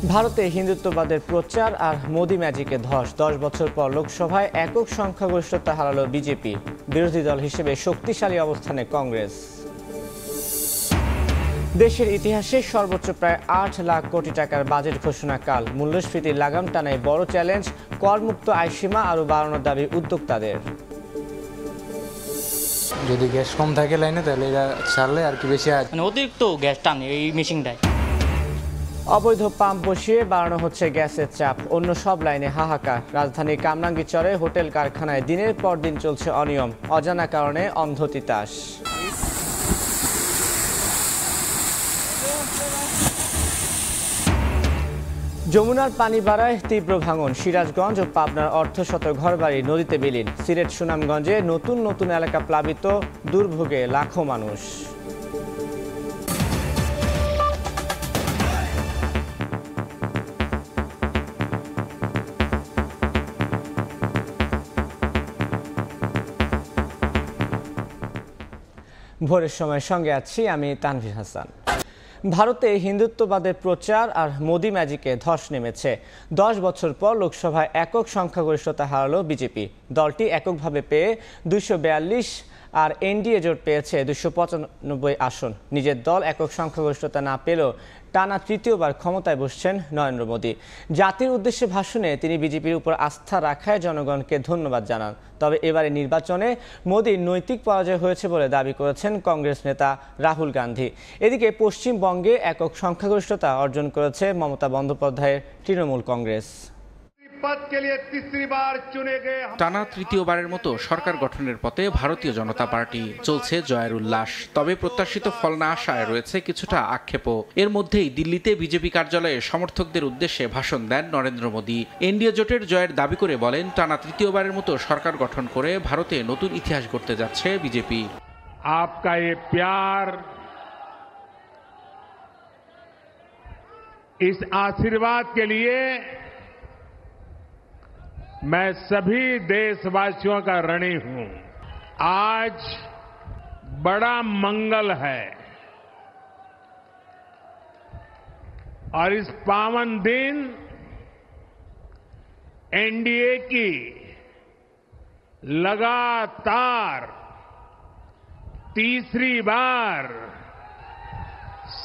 ভারতে হিন্দুত্ববাদের প্রচার আর মোদি ম্যাজিকে ধস। 10 বছর পর লোকসভায় একক সংখ্যাগরিষ্ঠতা হারালো বিজেপি। বিরোধী দল হিসেবে শক্তিশালী অবস্থানে কংগ্রেস। দেশের ইতিহাসে সর্বোচ্চ প্রায় 8 লাখ কোটি টাকার বাজেট ঘোষণা কাল। মূল্যস্ফীতির লাগাম টানায় বড় চ্যালেঞ্জ, করমুক্ত আয়সীমা আরও বাড়ানোর দাবি উদ্যোক্তাদের। যদি গ্যাস কম থাকে লাইনে তাহলে এরা ছাড়লে আর কি বেশি অতিরিক্ত গ্যাস টানে এই মেশিনটায়। অবৈধ পাম্প বসিয়ে বাড়ানো হচ্ছে গ্যাসের চাপ। অন্য সব লাইনে হাহাকার। রাজধানীর কামরাঙ্গীরচরে হোটেল কারখানায় দিনের পর দিন চলছে অনিয়ম, অজানা কারণে অন্ধ তিতাস। যমুনার পানি বাড়ায় তীব্র ভাঙন। সিরাজগঞ্জ ও পাবনার অর্ধশত ঘরবাড়ি নদীতে বিলীন। সিলেট সুনামগঞ্জে নতুন নতুন এলাকা প্লাবিত, দুর্ভোগে লাখো মানুষ। ভোরের সময় সঙ্গে আছি আমি তানভীর হাসান। ভারতে হিন্দুত্ববাদের প্রচার আর মোদি ম্যাজিকে ধস নেমেছে। 10 বছর পর লোকসভায় একক সংখ্যাগরিষ্ঠতা হারালো বিজেপি। দলটি এককভাবে পেয়ে 242 আর এনডিএ জোট পেয়েছে 295 আসন। নিজের দল একক সংখ্যাগরিষ্ঠতা না পেলেও টানা তৃতীয়বার ক্ষমতায় বসছেন নরেন্দ্র মোদি। জাতির উদ্দেশ্যে ভাষণে তিনি বিজেপির উপর আস্থা রাখায় জনগণকে ধন্যবাদ জানান। তবে এবারে নির্বাচনে মোদির নৈতিক পরাজয় হয়েছে বলে দাবি করেছেন কংগ্রেস নেতা রাহুল গান্ধী। এদিকে পশ্চিমবঙ্গে একক সংখ্যাগরিষ্ঠতা অর্জন করেছে মমতা বন্দ্যোপাধ্যায়ের তৃণমূল কংগ্রেস। টানা তৃতীয়বারের মতো সরকার গঠনের পথে ভারতীয় জনতা পার্টি। চলছে জয়ের উল্লাস। তবে প্রত্যাশিত ফল না আসায় রয়েছে কিছুটা আক্ষেপও। এর মধ্যেই দিল্লিতে বিজেপি কার্যালয়ে সমর্থকদের উদ্দেশ্যে ভাষণ দেন নরেন্দ্র মোদী। এনডিএ জোটের জয়ের দাবি করে বলেন, টানা তৃতীয়বারের মতো সরকার গঠন করে ভারতে নতুন ইতিহাস গড়তে যাচ্ছে বিজেপি। आपका ये प्यार, इस आशीर्वाद के लिए मैं सभी देशवासियों का ऋणी हूं। आज बड़ा मंगल है और इस पावन दिन एनडीए की लगातार तीसरी बार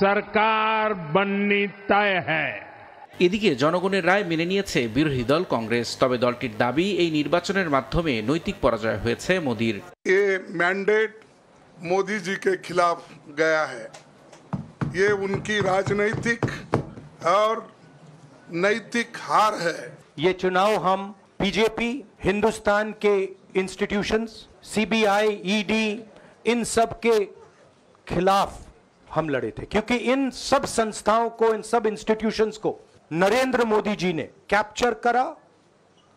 सरकार बननी तय है। এদিকে জনগণের রায় মেনে নিয়েছে বিরোধী দল কংগ্রেস। তবে দলটির দাবি, এই নির্বাচনের মাধ্যমে নৈতিক পরাজয় হয়েছে মোদির। ये मैंडेट मोदी जी के खिलाफ गया है। ये उनकी राजनीतिक और नैतिक हार है। ये चुनाव हम बीजेपी, हिंदुस्तान के इंस्टीट्यूशंस, सीबीआई, ईडी, इन सब के खिलाफ हम लड़े थे, क्योंकि इन सब संस्थाओं को, इन सब इंस्टीट्यूशंस को नरेंद्र मोदी जी ने कैप्चर करा,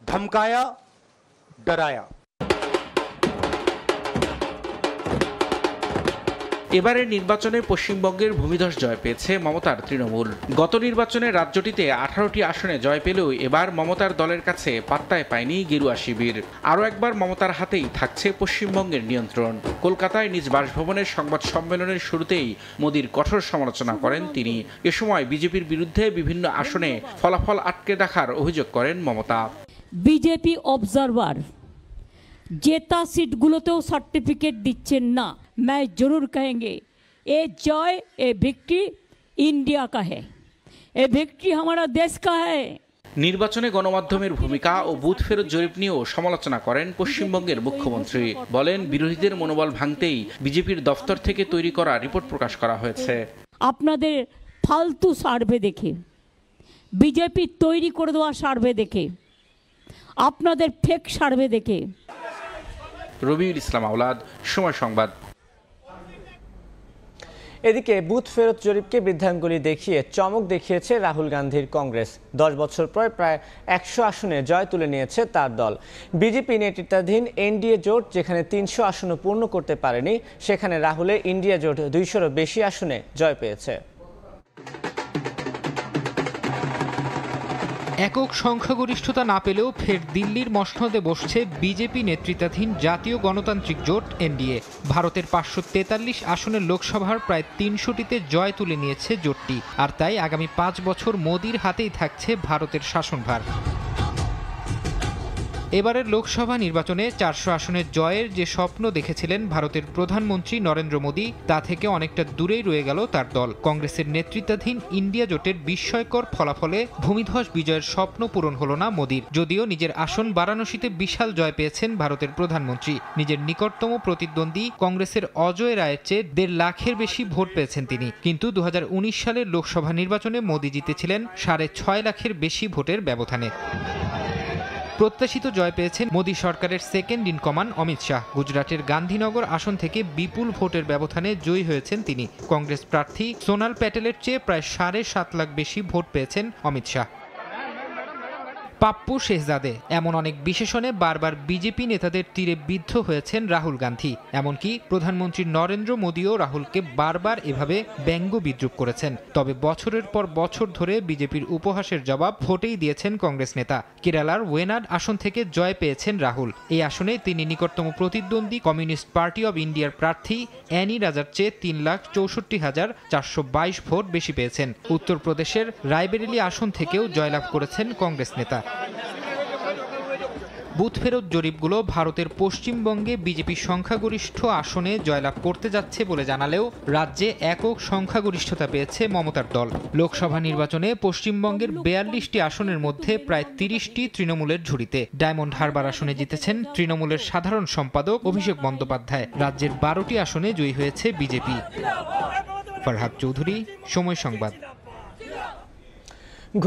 धमकाया, डराया। এবারের নির্বাচনে পশ্চিমবঙ্গের ভূমিধস জয় পেয়েছে মমতার তৃণমূল। গত নির্বাচনে রাজ্যটিতে 18টি আসনে জয় পেলেও এবার মমতার দলের কাছে পাত্তায় পায়নি গেরুয়া শিবির। আরও একবার মমতার হাতেই থাকছে পশ্চিমবঙ্গের নিয়ন্ত্রণ। কলকাতায় নিজ বাসভবনের সংবাদ সম্মেলনের শুরুতেই মোদির কঠোর সমালোচনা করেন তিনি। এ সময় বিজেপির বিরুদ্ধে বিভিন্ন আসনে ফলাফল আটকে রাখার অভিযোগ করেন মমতা। বিজেপি অবজারভার জেতা সিটগুলোতেও সার্টিফিকেট দিচ্ছেন না। मैं जरूर कहेंगे ये जय, ये विक्ट्री इंडिया का है, ये विक्ट्री हमारा देश का है। নির্বাচনে গণমাধ্যমের ভূমিকা ও বুথ ফেরত জরিপ নিয়েও সমালোচনা করেন পশ্চিমবঙ্গের মুখ্যমন্ত্রী। বলেন, বিরোধীদের মনোবল ভাঙতেই বিজেপির দফতর থেকে তৈরি করা রিপোর্ট প্রকাশ করা হয়েছে। আপনাদের ফালতু সার্ভে দেখে, বিজেপি তৈরি করে দেওয়া সার্ভে দেখে, আপনাদের ফেক সার্ভে দেখে। রবিউল ইসলাম আওলাদ, সময় সংবাদ। এদিকে বুথ ফেরত জরিপকে বৃদ্ধাঙ্গুলি দেখিয়ে চমক দেখিয়েছে রাহুল গান্ধীর কংগ্রেস। 10 বছর পর প্রায় 100 আসনে জয় তুলে নিয়েছে তার দল। বিজেপি নেতৃত্বাধীন এনডিএ জোট যেখানে 300 আসনও পূর্ণ করতে পারেনি, সেখানে রাহুলের ইন্ডিয়া জোট 200-এরও বেশি আসনে জয় পেয়েছে। একক সংখ্যাগরিষ্ঠতা না পেলেও ফের দিল্লির মসনদে বসছে বিজেপি নেতৃত্বাধীন জাতীয় গণতান্ত্রিক জোট এনডিএ। ভারতের 543 আসনের লোকসভার প্রায় 300টিতে জয় তুলে নিয়েছে জোটটি, আর তাই আগামী 5 বছর মোদির হাতেই থাকছে ভারতের শাসনভার। এবারের লোকসভা নির্বাচনে 400 আসনের জয়ের যে স্বপ্ন দেখেছিলেন ভারতের প্রধানমন্ত্রী নরেন্দ্র মোদী, তা থেকে অনেকটা দূরেই রয়ে গেল তার দল। কংগ্রেসের নেতৃত্বাধীন ইন্ডিয়া জোটের বিস্ময়কর ফলাফলে ভূমিধস বিজয়ের স্বপ্ন পূরণ হলো না মোদীর। যদিও নিজের আসন বারাণসীতে বিশাল জয় পেয়েছেন ভারতের প্রধানমন্ত্রী। নিজের নিকটতম প্রতিদ্বন্দ্বী কংগ্রেসের অজয় রায়ের চেয়ে 1.5 লাখের বেশি ভোট পেয়েছেন তিনি। কিন্তু 2019 সালের লোকসভা নির্বাচনে মোদী জিতেছিলেন 6.5 লাখের বেশি ভোটের ব্যবধানে। প্রত্যাশিত জয় পেয়েছেন মোদী সরকারের second in command Amit Shah. গুজরাটের গান্ধীনগর আসন থেকে বিপুল ভোটের ব্যবধানে জয়ী হয়েছেন তিনি। কংগ্রেস প্রার্থী সোনাল প্যাটেলের চেয়ে প্রায় 7.5 লাখ বেশি ভোট পেয়েছেন অমিত শাহ। পাপ্পু শেহজাদে এমন অনেক বিশেষণে বারবার বিজেপি নেতাদের তীরে বিদ্ধ হয়েছেন রাহুল গান্ধী। এমনকি প্রধানমন্ত্রী নরেন্দ্র মোদীও রাহুলকে বারবার এভাবে ব্যঙ্গ বিদ্রুপ করেছেন। তবে বছরের পর বছর ধরে বিজেপির উপহাসের জবাব ভোটেই দিয়েছেন কংগ্রেস নেতা। কেরালার ওয়েনাড আসন থেকে জয় পেয়েছেন রাহুল। এই আসনে তিনি নিকটতম প্রতিদ্বন্দ্বী কমিউনিস্ট পার্টি অব ইন্ডিয়ার প্রার্থী অ্যানি রাজার চেয়ে 3,64,422 ভোট বেশি পেয়েছেন। উত্তরপ্রদেশের রায়বেরেলি আসন থেকেও জয়লাভ করেছেন কংগ্রেস নেতা। বুথ ফেরত জরিপগুলো ভারতের পশ্চিমবঙ্গে বিজেপি সংখ্যাগরিষ্ঠ আসনে জয়লাভ করতে যাচ্ছে বলে জানালেও রাজ্যে একক সংখ্যাগরিষ্ঠতা পেয়েছে মমতার দল। লোকসভা নির্বাচনে পশ্চিমবঙ্গের 42টি আসনের মধ্যে প্রায় 30টি তৃণমূলের ঝুড়িতে। ডায়মন্ড হারবার আসনে জিতেছেন তৃণমূলের সাধারণ সম্পাদক অভিষেক বন্দ্যোপাধ্যায়। রাজ্যের 12টি আসনে জয়ী হয়েছে বিজেপি। ফরহাদ চৌধুরী, সময় সংবাদ।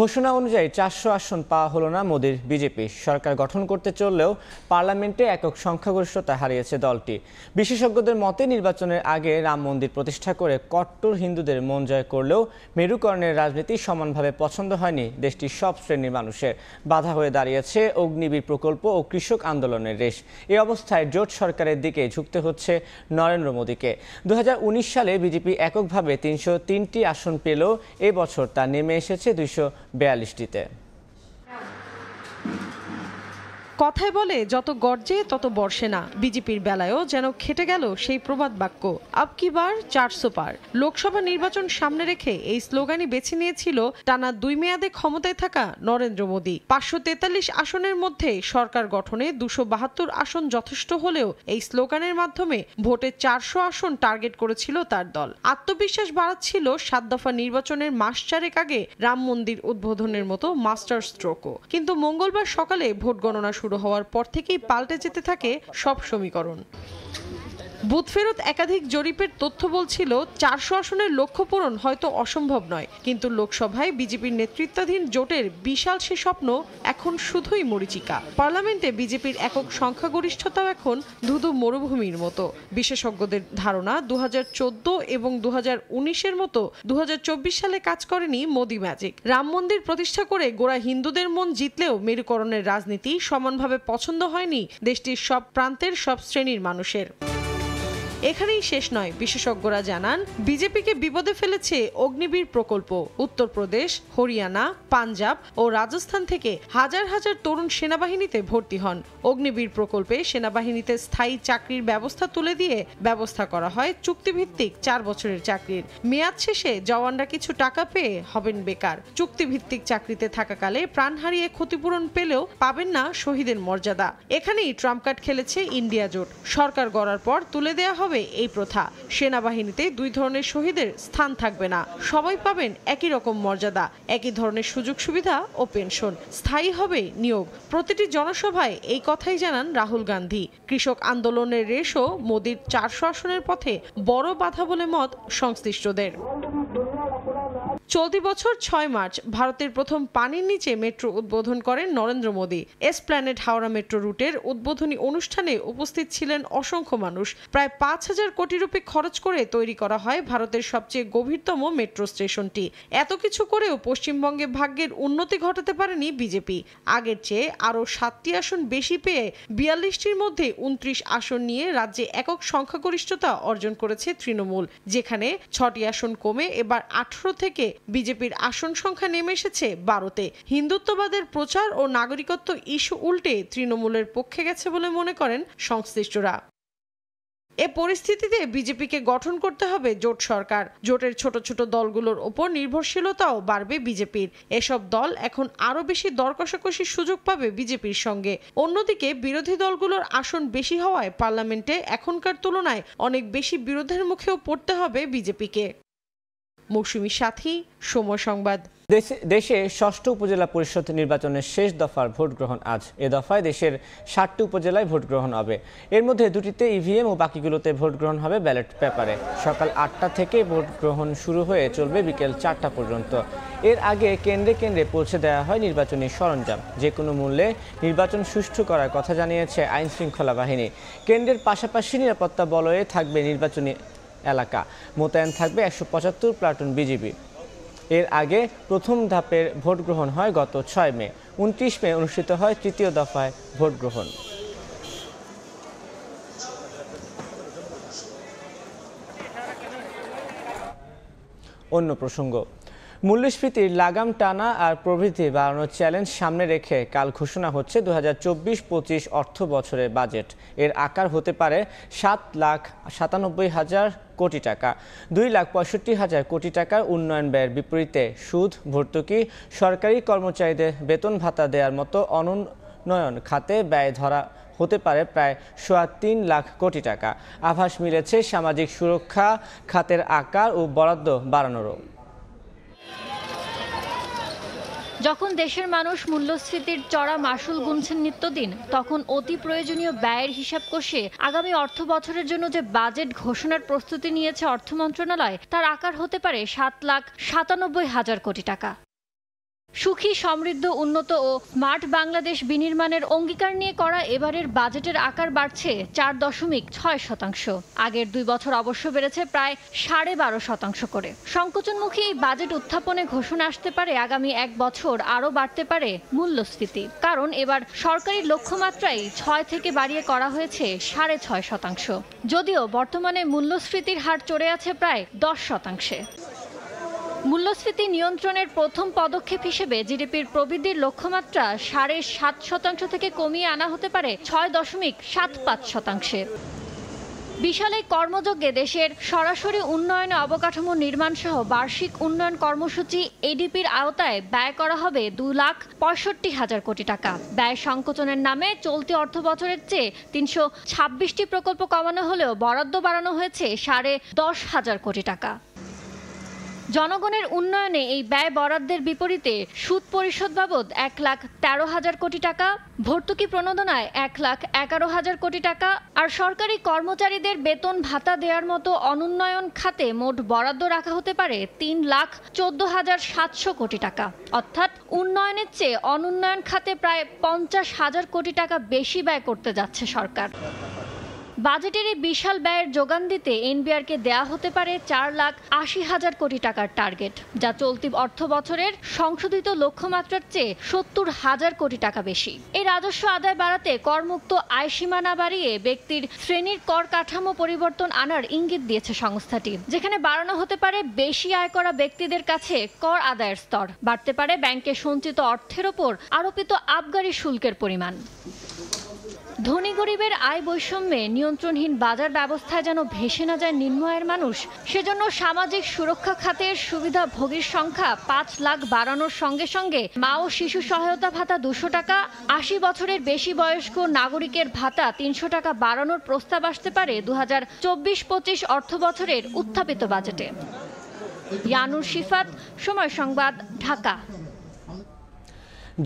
ঘোষণা অনুযায়ী 400 আসন পাওয়া হলো না মোদীর বিজেপি। সরকার গঠন করতে চললেও পার্লামেন্টে একক সংখ্যাগরিষ্ঠতা হারিয়েছে দলটি। বিশেষজ্ঞদের মতে নির্বাচনের আগে রাম মন্দির প্রতিষ্ঠা করে কট্টর হিন্দুদের মন জয় করলেও মেরুকরণের রাজনীতি সমানভাবে পছন্দ হয়নি দেশটির সব শ্রেণীর মানুষের। বাধা হয়ে দাঁড়িয়েছে অগ্নিবীর প্রকল্প ও কৃষক আন্দোলনের রেশ। এই অবস্থায় জোট সরকারের দিকে ঝুঁকতে হচ্ছে নরেন্দ্র মোদীকে। 2019 সালে বিজেপি এককভাবে 303টি আসন পেলেও এবছর তা নেমে এসেছে 242টিতে। কথায় বলে যত গর্জে তত বর্ষে না। বিজেপির বেলায়ও যেন খেটে গেল সেই প্রবাদ বাক্য, আব কি বার 400 পার। লোকসভা নির্বাচন সামনে রেখে এই স্লোগানই বেছে নিয়েছিল টানা 2 মেয়াদে ক্ষমতায় থাকা নরেন্দ্র মোদী। 543 আসনের মধ্যে সরকার গঠনে 272 আসন যথেষ্ট হলেও এই স্লোগানের মাধ্যমে ভোটে 400 আসন টার্গেট করেছিল তার দল। আত্মবিশ্বাস বাড়াচ্ছিল 7 দফা নির্বাচনের মাস চারেক আগে রাম মন্দির উদ্বোধনের মতো মাস্টার স্ট্রোকও। কিন্তু মঙ্গলবার সকালে ভোট গণনা শুরু হওয়ার পর থেকেই পাল্টে যেতে থাকে সব সমীকরণ। বুথ ফেরত একাধিক জরিপের তথ্য বলছিল 400 আসনের লক্ষ্য পূরণ হয়তো অসম্ভব নয়, কিন্তু লোকসভায় বিজেপির নেতৃত্বাধীন জোটের বিশাল সে স্বপ্ন এখন শুধুই মরীচিকা। পার্লামেন্টে বিজেপির একক সংখ্যাগরিষ্ঠতাও এখন ধুধু মরুভূমির মতো। বিশেষজ্ঞদের ধারণা 2014 এবং 2019-এর মতো 2024 সালে কাজ করেনি মোদি ম্যাজিক। রাম মন্দির প্রতিষ্ঠা করে গোড়া হিন্দুদের মন জিতলেও মেরুকরণের রাজনীতি সমানভাবে পছন্দ হয়নি দেশটির সব প্রান্তের সব শ্রেণীর মানুষের। এখানেই শেষ নয়। বিশেষজ্ঞরা জানান বিজেপিকে বিপদে ফেলেছে অগ্নিবীর প্রকল্প। উত্তরপ্রদেশ, হরিয়ানা, পাঞ্জাব ও রাজস্থান থেকে হাজার হাজার তরুণ সেনাবাহিনীতে ভর্তি হন। অগ্নিবীর প্রকল্পে সেনাবাহিনীতে স্থায়ী চাকরির ব্যবস্থা তুলে দিয়ে ব্যবস্থা করা হয় চুক্তিভিত্তিক 4 বছরের চাকরির। মেয়াদ শেষে জওয়ানরা কিছু টাকা পেয়ে হবেন বেকার। চুক্তিভিত্তিক চাকরিতে থাকাকালে প্রাণ হারিয়ে ক্ষতিপূরণ পেলেও পাবেন না শহীদের মর্যাদা। এখানেই ট্রাম্প কার্ড খেলেছে ইন্ডিয়া জোট। সরকার গড়ার পর তুলে দেয়া হবে এই প্রথা। সেনাবাহিনীতে 2 ধরনের শহীদের স্থান থাকবে না। সবাই পাবেন একই রকম মর্যাদা, একই ধরনের সুযোগ সুবিধা ও পেনশন। স্থায়ী হবে নিয়োগ। প্রতিটি জনসভায় এই কথাই জানান রাহুল গান্ধী। কৃষক আন্দোলনের রেশও মোদির 400 আসনের পথে বড় বাধা বলে মত সংশ্লিষ্টদের। চলতি বছর 6 মার্চ ভারতের প্রথম পানির নিচে মেট্রো উদ্বোধন করেন নরেন্দ্র মোদী। এসপ্ল্যানেড হাওড়া মেট্রো রুটের উদ্বোধনী অনুষ্ঠানে উপস্থিত ছিলেন অসংখ্য মানুষ। প্রায় 5,000 কোটি রুপি খরচ করে তৈরি করা হয় ভারতের সবচেয়ে গভীরতম মেট্রো স্টেশনটি। এত কিছু করেও পশ্চিমবঙ্গে ভাগ্যের উন্নতি ঘটাতে পারেনি বিজেপি। আগের চেয়ে আরও 7টি আসন বেশি পেয়ে 42টির মধ্যে 29 আসন নিয়ে রাজ্যে একক সংখ্যাগরিষ্ঠতা অর্জন করেছে তৃণমূল, যেখানে 6টি আসন কমে এবার 18 থেকে বিজেপির আসন সংখ্যা নেমে এসেছে 12-তে। হিন্দুত্ববাদের প্রচার ও নাগরিকত্ব ইস্যু উল্টে তৃণমূলের পক্ষে গেছে বলে মনে করেন সংশ্লিষ্টরা। এ পরিস্থিতিতে বিজেপিকে গঠন করতে হবে জোট সরকার। জোটের ছোট ছোট দলগুলোর ওপর নির্ভরশীলতাও বাড়বে বিজেপির। এসব দল এখন আরো বেশি দর কষাকষির সুযোগ পাবে বিজেপির সঙ্গে। অন্যদিকে বিরোধী দলগুলোর আসন বেশি হওয়ায় পার্লামেন্টে এখনকার তুলনায় অনেক বেশি বিরোধের মুখেও পড়তে হবে বিজেপিকে। মৌসুমী সাথী, সময় সংবাদ। দেশে ষষ্ঠ উপজেলা পরিষদ নির্বাচনের শেষ দফার ভোট গ্রহণ আজ। এ দফায় দেশের 60টি উপজেলায় ভোট গ্রহণ হবে। এর মধ্যে 2টিতে ইভিএম ও বাকিগুলোতে ভোট গ্রহণ হবে ব্যালট পেপারে। সকাল 8টা থেকে ভোট গ্রহণ শুরু হয়ে চলবে বিকেল 4টা পর্যন্ত। এর আগে কেন্দ্রে কেন্দ্রে পৌঁছে দেওয়া হয় নির্বাচনী সরঞ্জাম। যে কোনো মূল্যে নির্বাচন সুষ্ঠু করার কথা জানিয়েছে আইন শৃঙ্খলা বাহিনী। কেন্দ্রের পাশাপাশি নিরাপত্তা বলয়ে থাকবে নির্বাচনী এলাকা। মোতায়েন থাকবে 175 প্লাটুন বিজিবি। এর আগে প্রথম ধাপের ভোট গ্রহণ হয় গত 6 মে। 29 মে অনুষ্ঠিত হয় তৃতীয় দফায় ভোট গ্রহণ। অন্য প্রসঙ্গ, মূল্যস্ফীতির লাগাম টানা আর প্রবৃদ্ধি বাড়ানোর চ্যালেঞ্জ সামনে রেখে কাল ঘোষণা হচ্ছে 2024-25 অর্থ বছরের বাজেট। এর আকার হতে পারে 7,97,000 কোটি টাকা। 2,65,000 কোটি টাকার উন্নয়ন ব্যয়ের বিপরীতে সুদ, ভর্তুকি, সরকারি কর্মচারীদের বেতন ভাতা দেওয়ার মতো অনুন্নয়ন খাতে ব্যয় ধরা হতে পারে প্রায় 3 লাখ কোটি টাকা। আভাস মিলেছে সামাজিক সুরক্ষা খাতের আকার ও বরাদ্দ বাড়ানোরও। যখন দেশের মানুষ মূল্যস্ফীতির চড়া মাসুল গুনছেন নিত্যদিন, তখন অতি প্রয়োজনীয় ব্যয়ের হিসাব কষে আগামী অর্থ বছরের জন্য যে বাজেট ঘোষণার প্রস্তুতি নিয়েছে অর্থ মন্ত্রণালয়, তার আকার হতে পারে 7,97,000 কোটি টাকা। সুখী, সমৃদ্ধ, উন্নত ও স্মার্ট বাংলাদেশ বিনির্মাণের অঙ্গীকার নিয়ে করা এবারের বাজেটের আকার বাড়ছে 4.6%। আগের 2 বছর অবশ্য বেড়েছে প্রায় 12.5% করে। সংকোচনমুখী এই বাজেট উত্থাপনে ঘোষণা আসতে পারে আগামী 1 বছর আরও বাড়তে পারে মূল্যস্ফীতি। কারণ এবার সরকারি লক্ষ্যমাত্রাই 6 থেকে বাড়িয়ে করা হয়েছে 6.5%। যদিও বর্তমানে মূল্যস্ফীতির হার চড়ে আছে প্রায় 10%। মূল্যস্ফীতি নিয়ন্ত্রণের প্রথম পদক্ষেপ হিসেবে জিডিপির প্রবৃদ্ধির লক্ষ্যমাত্রা 7.5% থেকে কমিয়ে আনা হতে পারে 6.75%। বিশাল এই কর্মযজ্ঞে দেশের সরাসরি উন্নয়নে অবকাঠামো নির্মাণ সহ বার্ষিক উন্নয়ন কর্মসূচি এডিপির আওতায় ব্যয় করা হবে 2,65,000 কোটি টাকা। ব্যয় সংকোচনের নামে চলতি অর্থ বছরের চেয়ে 326টি প্রকল্প কমানো হলেও বরাদ্দ বাড়ানো হয়েছে 10,500 কোটি টাকা। জনগণের উন্নয়নে এই ব্যয় বরাদ্দের বিপরীতে সুদ পরিশোধ বাবদ 1,13,000 কোটি টাকা, ভর্তুকি প্রণোদনায় 1,11,000 কোটি টাকা আর সরকারি কর্মচারীদের বেতন ভাতা দেওয়ার মতো অনুন্নয়ন খাতে মোট বরাদ্দ রাখা হতে পারে 3,14,700 কোটি টাকা। অর্থাৎ উন্নয়নের চেয়ে অনুন্নয়ন খাতে প্রায় 50,000 কোটি টাকা বেশি ব্যয় করতে যাচ্ছে সরকার। বাজেটের এই বিশাল ব্যয়ের যোগান দিতে এনবিআরকে দেয়া হতে পারে 4,80,000 কোটি টাকার টার্গেট, যা চলতি অর্থ বছরের সংশোধিত লক্ষ্যমাত্রার চেয়ে 70,000 কোটি টাকা বেশি। এই রাজস্ব আদায় বাড়াতে করমুক্ত আয়সীমা না বাড়িয়ে ব্যক্তির শ্রেণীর কর কাঠামো পরিবর্তন আনার ইঙ্গিত দিয়েছে সংস্থাটি, যেখানে বাড়ানো হতে পারে বেশি আয় করা ব্যক্তিদের কাছে কর আদায়ের স্তর, বাড়তে পারে ব্যাংকে সঞ্চিত অর্থের ওপর আরোপিত আবগারি শুল্কের পরিমাণ। ধনী গরিবের আয় বৈষম্যে নিয়ন্ত্রণহীন বাজার ব্যবস্থায় যেন ভেসে না যায় নিম্ন আয়ের মানুষ, সেজন্য সামাজিক সুরক্ষা খাতের সুবিধাভোগীর সংখ্যা 5 লাখ বাড়ানোর সঙ্গে সঙ্গে মা ও শিশু সহায়তা ভাতা 200 টাকা, 80 বছরের বেশি বয়স্ক নাগরিকের ভাতা 300 টাকা বাড়ানোর প্রস্তাব আসতে পারে 2024-25 অর্থ বছরের উত্থাপিত বাজেটে। ইয়ানুর শিফাত, সময় সংবাদ, ঢাকা।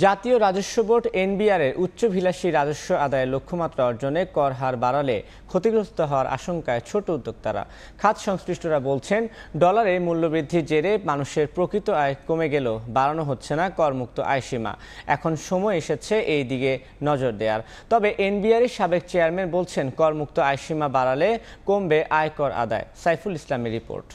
জাতীয় রাজস্ব বোর্ড এনবিআরের উচ্চভিলাষী রাজস্ব আদায়ের লক্ষ্যমাত্রা অর্জনে কর হার বাড়ালে ক্ষতিগ্রস্ত হওয়ার আশঙ্কায় ছোট উদ্যোক্তারা। খাত সংশ্লিষ্টরা বলছেন, ডলারের মূল্যবৃদ্ধির জেরে মানুষের প্রকৃত আয় কমে গেলেও বাড়ানো হচ্ছে না করমুক্ত আয়সীমা। এখন সময় এসেছে এই দিকে নজর দেওয়ার। তবে এনবিআরের সাবেক চেয়ারম্যান বলছেন, করমুক্ত আয়সীমা বাড়ালে কমবে আয়কর আদায়। সাইফুল ইসলামের রিপোর্ট।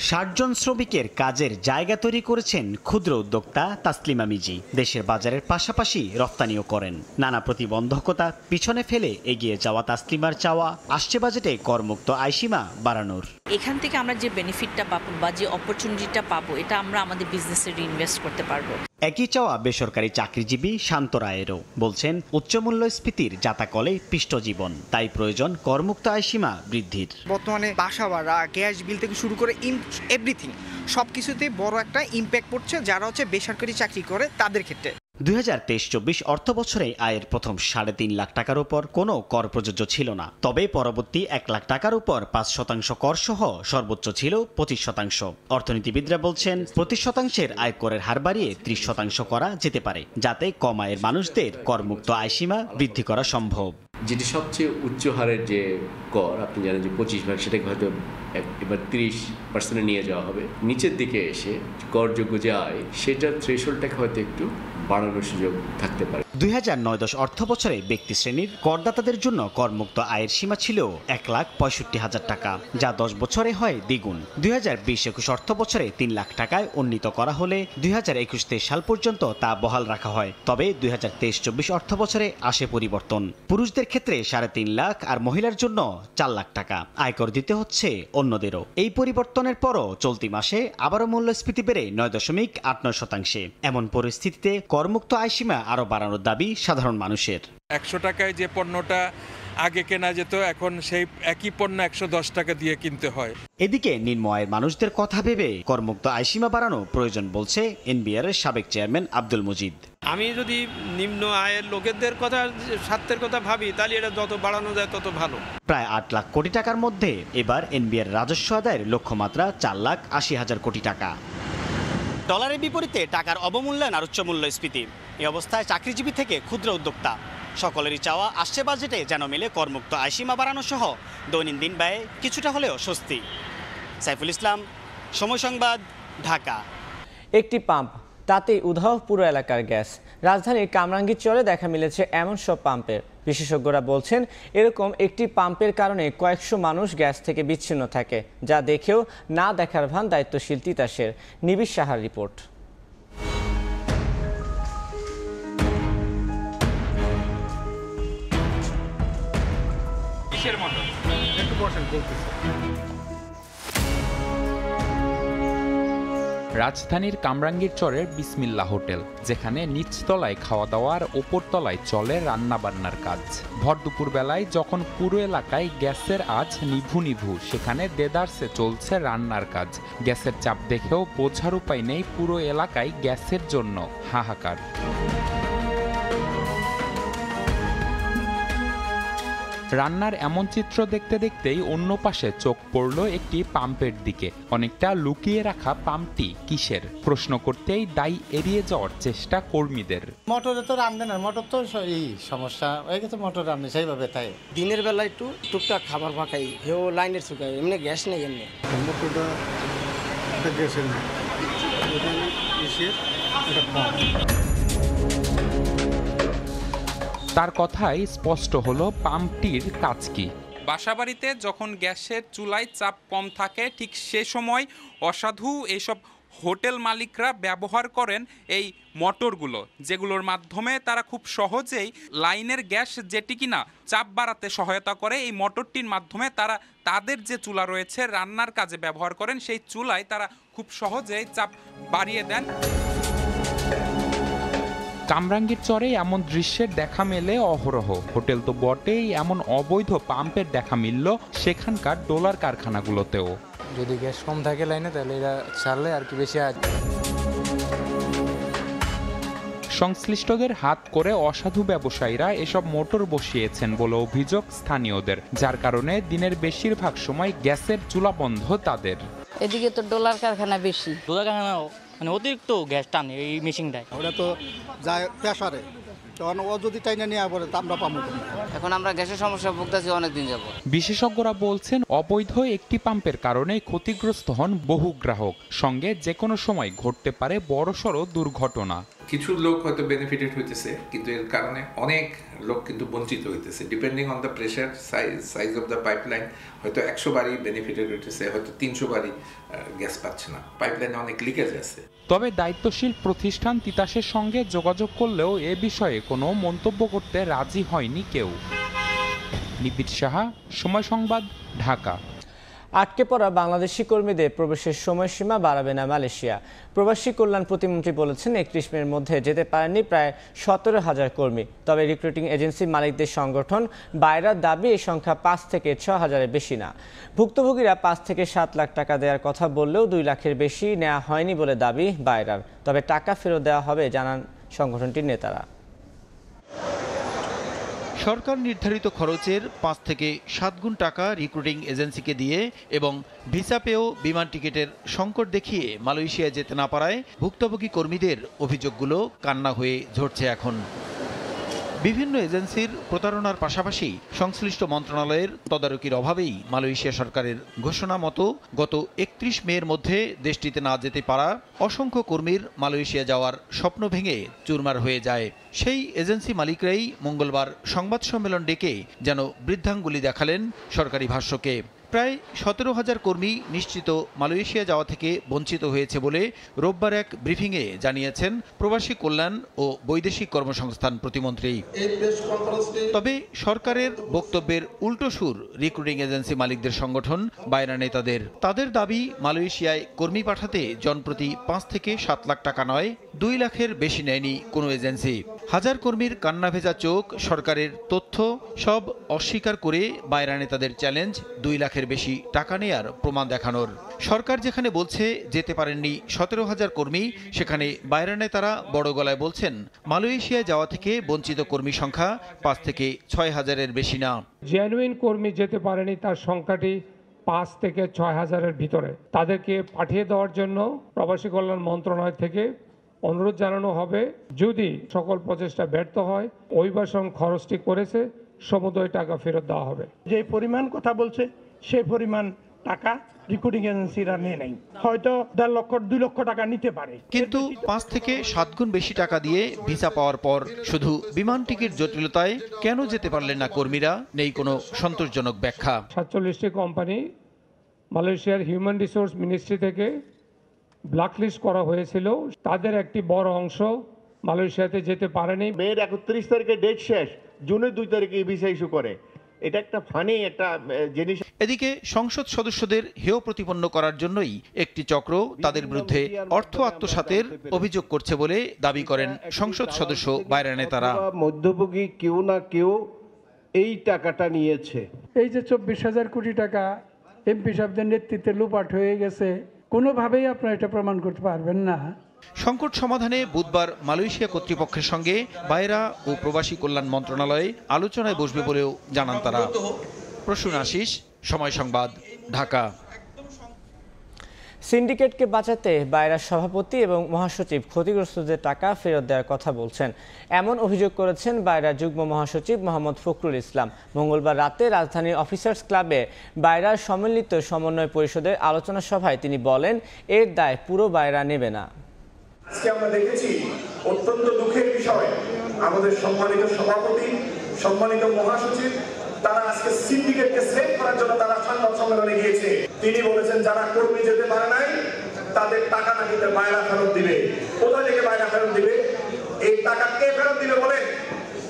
60 জন শ্রমিকের কাজের জায়গা তৈরি করেছেন ক্ষুদ্র উদ্যোক্তা তাসলিমা মিজি। দেশের বাজারের পাশাপাশি রপ্তানিও করেন। নানা প্রতিবন্ধকতা পিছনে ফেলে এগিয়ে যাওয়া তাসলিমার চাওয়া আসছে বাজেটে করমুক্ত আয়সীমা বাড়ানোর। এখান থেকে আমরা যে বেনিফিটটা পাবো বা যে অপরচুনিটিটা পাবো এটা আমরা আমাদের বিজনেসে রিইনভেস্ট করতে পারবো। একই চাওয়া বেসরকারি চাকরিজীবী শান্ত রায়েরও। বলছেন উচ্চমূল্যস্ফীতির জাতাকলে পিষ্ট জীবন, তাই প্রয়োজন করমুক্ত আয়সীমা বৃদ্ধির। বর্তমানে বাসা ভাড়া, গ্যাস বিল থেকে শুরু করে এভরিথিং সব কিছুতেই বড় একটা ইম্প্যাক্ট পড়ছে যারা হচ্ছে বেসরকারি চাকরি করে তাদের ক্ষেত্রে। 2023-24 অর্থ বছরে আয়ের প্রথম 3.5 লাখ টাকার উপর কোনো কর প্রযোজ্য ছিল না। তবে পরবর্তী 1 লাখ টাকার উপর 5% কর সহ সর্বোচ্চ ছিল 25%। অর্থনীতিবিদরা বলছেন 25% আয়করের হার বাড়িয়ে 30% করা যেতে পারে, যাতে কম আয়ের মানুষদের করমুক্ত আয়সীমা বৃদ্ধি করা সম্ভব। যেটি সবচেয়ে উচ্চ হারের যে কর আপনি জানেন যে 25%, সেটাকে হয়তো এবার 30% নিয়ে যাওয়া হবে। নিচের দিকে এসে করযোগ্য যে আয় সেটার থ্রেশহোল্ডটাকে হয়তো একটু বাড়ানোর সুযোগ থাকতে পারে। 2009-10 অর্থ বছরে ব্যক্তি শ্রেণীর করদাতাদের জন্য করমুক্ত আয়ের সীমা ছিল 1,65,000 টাকা, যা 10 বছরে হয় দ্বিগুণ। 2020-21 অর্থ বছরে 3 লাখ টাকায় উন্নীত করা হলে 2021-23 সাল পর্যন্ত তা বহাল রাখা হয়। তবে 2023-24 অর্থ বছরে আসে পরিবর্তন। পুরুষদের ক্ষেত্রে 3.5 লাখ আর মহিলার জন্য 4 লাখ টাকা আয়কর দিতে হচ্ছে অন্যদেরও। এই পরিবর্তনের পরও চলতি মাসে আবারও মূল্যস্ফীতি বেড়ে 9.89%। এমন পরিস্থিতিতে করমুক্ত আয়সীমা আরও বাড়ানোর দাবি সাধারণ মানুষের। 100 টাকায় যে পণ্যটা আগে কেনা যেত এখন সেই একই পণ্য 110 টাকা দিয়ে কিনতে হয়। এদিকে নিম্ন আয়ের মানুষদের কথা ভেবে করমুক্ত আয়সীমা বাড়ানো প্রয়োজন বলছে এনবিআর এর সাবেক চেয়ারম্যান আব্দুল মজিদ। আমি যদি নিম্ন আয়ের লোকেদের কথা স্বার্থের কথা ভাবি তাহলে এটা যত বাড়ানো যায় তত ভালো। প্রায় 8 লাখ কোটি টাকার মধ্যে এবার এনবিআর রাজস্ব আদায়ের লক্ষ্যমাত্রা 4,80,000 কোটি টাকা। ডলারের বিপরীতে টাকার অবমূল্যায়ন আর উচ্চমূল্যস্ফীতি, এই অবস্থায় চাকরিজীবী থেকে ক্ষুদ্র উদ্যোক্তা সকলেরই চাওয়া আসছে বাজেটে যেন মেলে করমুক্ত আয়সীমা বাড়ানো সহ দৈনন্দিন ব্যয়ে কিছুটা হলেও স্বস্তি। সাইফুল ইসলাম, সময় সংবাদ, ঢাকা। একটি পাম্প, তাতেই উধাও পুরো এলাকার গ্যাস। রাজধানীর কামরাঙ্গীরচরে দেখা মিলেছে এমন সব পাম্পের। বিশেষজ্ঞরা বলছেন এরকম একটি পাম্পের কারণে কয়েকশো মানুষ গ্যাস থেকে বিচ্ছিন্ন থাকে, যা দেখেও না দেখার ভান দায়িত্বশীল তিতাসের। নিবিড় সাহার রিপোর্ট। রাজধানীর কামরাঙ্গীরচরের বিসমিল্লাহ হোটেল, যেখানে নিচতলায় খাওয়া দাওয়ার, ওপরতলায় চলে রান্না বান্নার কাজ। ভর দুপুর বেলায় যখন পুরো এলাকায় গ্যাসের আঁচ নিভু নিভু, সেখানে দেদারসে চলছে রান্নার কাজ। গ্যাসের চাপ দেখেও বোঝার উপায় নেই পুরো এলাকায় গ্যাসের জন্য হাহাকার। রান্নার এমন চিত্র দেখতে দেখতেই অন্য পাশে চোখ পড়ল একটি পাম্পের দিকে। অনেকটা লুকিয়ে রাখা পাম্পটি কিসের প্রশ্ন করতেই দায় এড়িয়ে যাওয়ার চেষ্টা কর্মীদের। মোটরে তো রান্ধে না, মোটর তো এই সমস্যা হয়ে গেছে, মোটর রান্ধে সেইভাবে তাই। দিনের বেলা একটু টুকটাক খাবার পাকাই, হেও লাইনের চুকাই, এমনি গ্যাস নেই। এমনি মোটরটা গ্যাসের না, তার কথাই স্পষ্ট হলো পাম্পটির কাজ কি। বাসাবাড়িতে যখন গ্যাসের চুলায় চাপ কম থাকে, ঠিক সে সময় অসাধু এইসব হোটেল মালিকরা ব্যবহার করেন এই মোটরগুলো, যেগুলোর মাধ্যমে তারা খুব সহজেই লাইনের গ্যাস যেটি কিনা চাপ বাড়াতে সহায়তা করে, এই মোটরটির মাধ্যমে তারা তাদের যে চুলা রয়েছে রান্নার কাজে ব্যবহার করেন, সেই চুলায় তারা খুব সহজেই চাপ বাড়িয়ে দেন। কামরাঙ্গীরচরে এমন দৃশ্যের দেখা মেলে অহরহ। হোটেল তো বটেই, এমন অবৈধ পাম্পের দেখা মিলল সেখানকার ডলার কারখানাগুলোতেও। যদি গ্যাস কম থাকে লাইনে তাহলে এরা ছাড়লে আর কি বেশি। সংশ্লিষ্টদের হাত করে অসাধু ব্যবসায়ীরা এসব মোটর বসিয়েছেন বলে অভিযোগ স্থানীয়দের, যার কারণে দিনের বেশিরভাগ সময় গ্যাসের চুলা বন্ধ তাদের। এদিকে তো ডলার কারখানা বেশি, ডলার কারখানা মানে অতিরিক্ত গ্যাস টানে এই মেশিনটায়। ওটা তো যায় প্রেসারে, তখন ও যদি টাইনা নিয়ে পড়ে তা আমরা পাবো। এখন আমরা গ্যাসের সমস্যা ভুগতেছি অনেকদিন যাব। বিশেষজ্ঞরা বলছেন অবৈধ একটি পাম্পের কারণে ক্ষতিগ্রস্ত হন বহু গ্রাহক, সঙ্গে যে কোনো সময় ঘটতে পারে বড়সড় দুর্ঘটনা। কিছু লোক হয়তো বেনিফিটেড হইতেছে, কিন্তু এর কারণে অনেক লোক কিন্তু বঞ্চিত হইতেছে। Depending on the pressure, size of the pipeline, হয়তো 100 বারই বেনিফিটেড হইতেছে, হয়তো 300 বারই গ্যাস পাচ্ছে না। পাইপলাইনে অনেক লিকেজ আছে। তবে দায়িত্বশীল প্রতিষ্ঠান তিতাসের সঙ্গে যোগাযোগ করলেও এ বিষয়ে কোনো মন্তব্য করতে রাজি হয়নি কেউ। নিবিড় সাহা, সময় সংবাদ, ঢাকা। আটকে পড়া বাংলাদেশি কর্মীদের প্রবেশের সময়সীমা বাড়াবে না মালয়েশিয়া। প্রবাসী কল্যাণ প্রতিমন্ত্রী বলেছেন 31 মের মধ্যে যেতে পারেননি প্রায় 17,000 কর্মী। তবে রিক্রুটিং এজেন্সি মালিকদের সংগঠন বাইরার দাবি এই সংখ্যা 5 থেকে 6,000-এর বেশি না। ভুক্তভোগীরা 5 থেকে 7 লাখ টাকা দেওয়ার কথা বললেও 2 লাখের বেশি নেওয়া হয়নি বলে দাবি বাইরার। তবে টাকা ফেরত দেওয়া হবে জানান সংগঠনটির নেতারা। সরকার নির্ধারিত খরচের 5 থেকে 7 গুণ টাকা রিক্রুটিং এজেন্সিকে দিয়ে এবং ভিসা পেয়েও বিমান টিকিটের সংকট দেখিয়ে মালয়েশিয়ায় যেতে না পারায় ভুক্তভোগী কর্মীদের অভিযোগগুলো কান্না হয়ে ঝরছে এখন। বিভিন্ন এজেন্সির প্রতারণার পাশাপাশি সংশ্লিষ্ট মন্ত্রণালয়ের তদারকির অভাবেই মালয়েশিয়া সরকারের ঘোষণা মতো গত 31 মের মধ্যে দেশটিতে না যেতে পারা অসংখ্য কর্মীর মালয়েশিয়া যাওয়ার স্বপ্ন ভেঙে চুরমার হয়ে যায়। সেই এজেন্সি মালিকরাই মঙ্গলবার সংবাদ সম্মেলন ডেকে যেন বৃদ্ধাঙ্গুলি দেখালেন সরকারি ভাষ্যকে। প্রায় 17,000 কর্মী নিশ্চিত মালয়েশিয়া যাওয়া থেকে বঞ্চিত হয়েছে বলে রোববার এক ব্রিফিংয়ে জানিয়েছেন প্রবাসী কল্যাণ ও বৈদেশিক কর্মসংস্থান প্রতিমন্ত্রী। তবে সরকারের বক্তব্যের উল্টো সুর রিক্রুটিং এজেন্সি মালিকদের সংগঠন বাইরা নেতাদের। তাদের দাবি মালয়েশিয়ায় কর্মী পাঠাতে জনপ্রতি 5 থেকে 7 লাখ টাকা নয় 2 লাখের বেশি নেয়নি কোনো এজেন্সি। হাজার কর্মীর কান্না ভেজা চোখ, সরকারের তথ্য সব অস্বীকার করে বাইরা নেতাদের চ্যালেঞ্জ 2 লাখের বেশি টাকা নেয়ার প্রমাণ দেখানোর। সরকার যেখানে বলছে যেতে পারেননি 17,000 কর্মী, সেখানে বাইরা নেতারা বড় গলায় বলছেন মালয়েশিয়ায় যাওয়া থেকে বঞ্চিত কর্মী সংখ্যা 5 থেকে 6,000-এর বেশি না। জেনুইন কর্মী যেতে পারেনি তার সংখ্যাটি 5 থেকে 6,000-এর ভিতরে। তাদেরকে পাঠিয়ে দেওয়ার জন্য প্রবাসী কল্যাণ মন্ত্রণালয় থেকে অনুরোধ জানানো হবে। যদি সকল প্রচেষ্টা ব্যর্থ হয় অভিবাসন খরচটি করেছে সমুদয় টাকা ফেরত দেওয়া হবে। যে পরিমাণ কথা বলছে সেই পরিমাণ টাকা রিক্রুটিং এজেন্সিরা নিয়ে নেই, হয়তো 1.5 লক্ষ 2 লক্ষ টাকা নিতে পারে। কিন্তু 5 থেকে 7 গুণ বেশি টাকা দিয়ে ভিসা পাওয়ার পর শুধু বিমান টিকিট জটিলতায় কেন যেতে পারলেন না কর্মীরা, নেই কোনো সন্তোষজনক ব্যাখ্যা। 47টি কোম্পানি মালয়েশিয়ার হিউম্যান রিসোর্স মিনিস্ট্রি থেকে ব্ল্যাকলিস্ট করা হয়েছিল। তাদের একটি বড় অংশ মালয়েশিয়াতে যেতে পারেনি। মের 31 তারিখে ডেট শেষ, জুনের 2 তারিখে ভিসা ইস্যু করে। এটা একটা ফানি একটা জিনিস। এদিকে সংসদ সদস্যদের হেয় প্রতিপন্ন করার জন্যই একটি চক্র তাদের বিরুদ্ধে অর্থ আত্মসাতের অভিযোগ করছে বলে দাবি করেন সংসদ সদস্য বাইরা নেতারা। মধ্যভোগী কেউ না কেউ এই টাকাটা নিয়েছে। এই যে 24,000 কোটি টাকা এমপি সাহেবদের নেতৃত্বে লুপাট হয়ে গেছে, কোনোভাবেই আপনারা এটা প্রমাণ করতে পারবেন না। সংকট সমাধানে বুধবার মালয়েশিয়া কর্তৃপক্ষের সঙ্গে বাইরা ও প্রবাসী কল্যাণ মন্ত্রণালয়ে আলোচনায় বসবে বলেও জানান তারা। প্রসূন আশিস, সময় সংবাদ, ঢাকা। সিন্ডিকেটকে বাঁচাতে বাইরার সভাপতি এবং মহাসচিব ক্ষতিগ্রস্তদের টাকা ফেরত দেওয়ার কথা বলছেন, এমন অভিযোগ করেছেন বাইরার যুগ্ম মহাসচিব মোহাম্মদ ফখরুল ইসলাম। মঙ্গলবার রাতে রাজধানীর অফিসার্স ক্লাবে বাইরার সম্মিলিত সমন্বয় পরিষদের আলোচনা সভায় তিনি বলেন, এর দায় পুরো বাইরা নেবে না। আজকে আমরা দেখেছি অত্যন্ত দুঃখের বিষয়, আমাদের সম্মানিত সভাপতি, সম্মানিত মহাসচিব তারা আজকে সিন্ডিকেটকে সেভ করার জন্য তারা সংবাদ সম্মেলনে গিয়েছে। তিনি বলেছেন যারা কর্মী যেতে পারে নাই তাদের টাকা না দিতে বাইরা ফেরত দিবে। কোথায় থেকে বাইরা ফেরত দিবে? এই টাকা কে ফেরত দিবে বলে?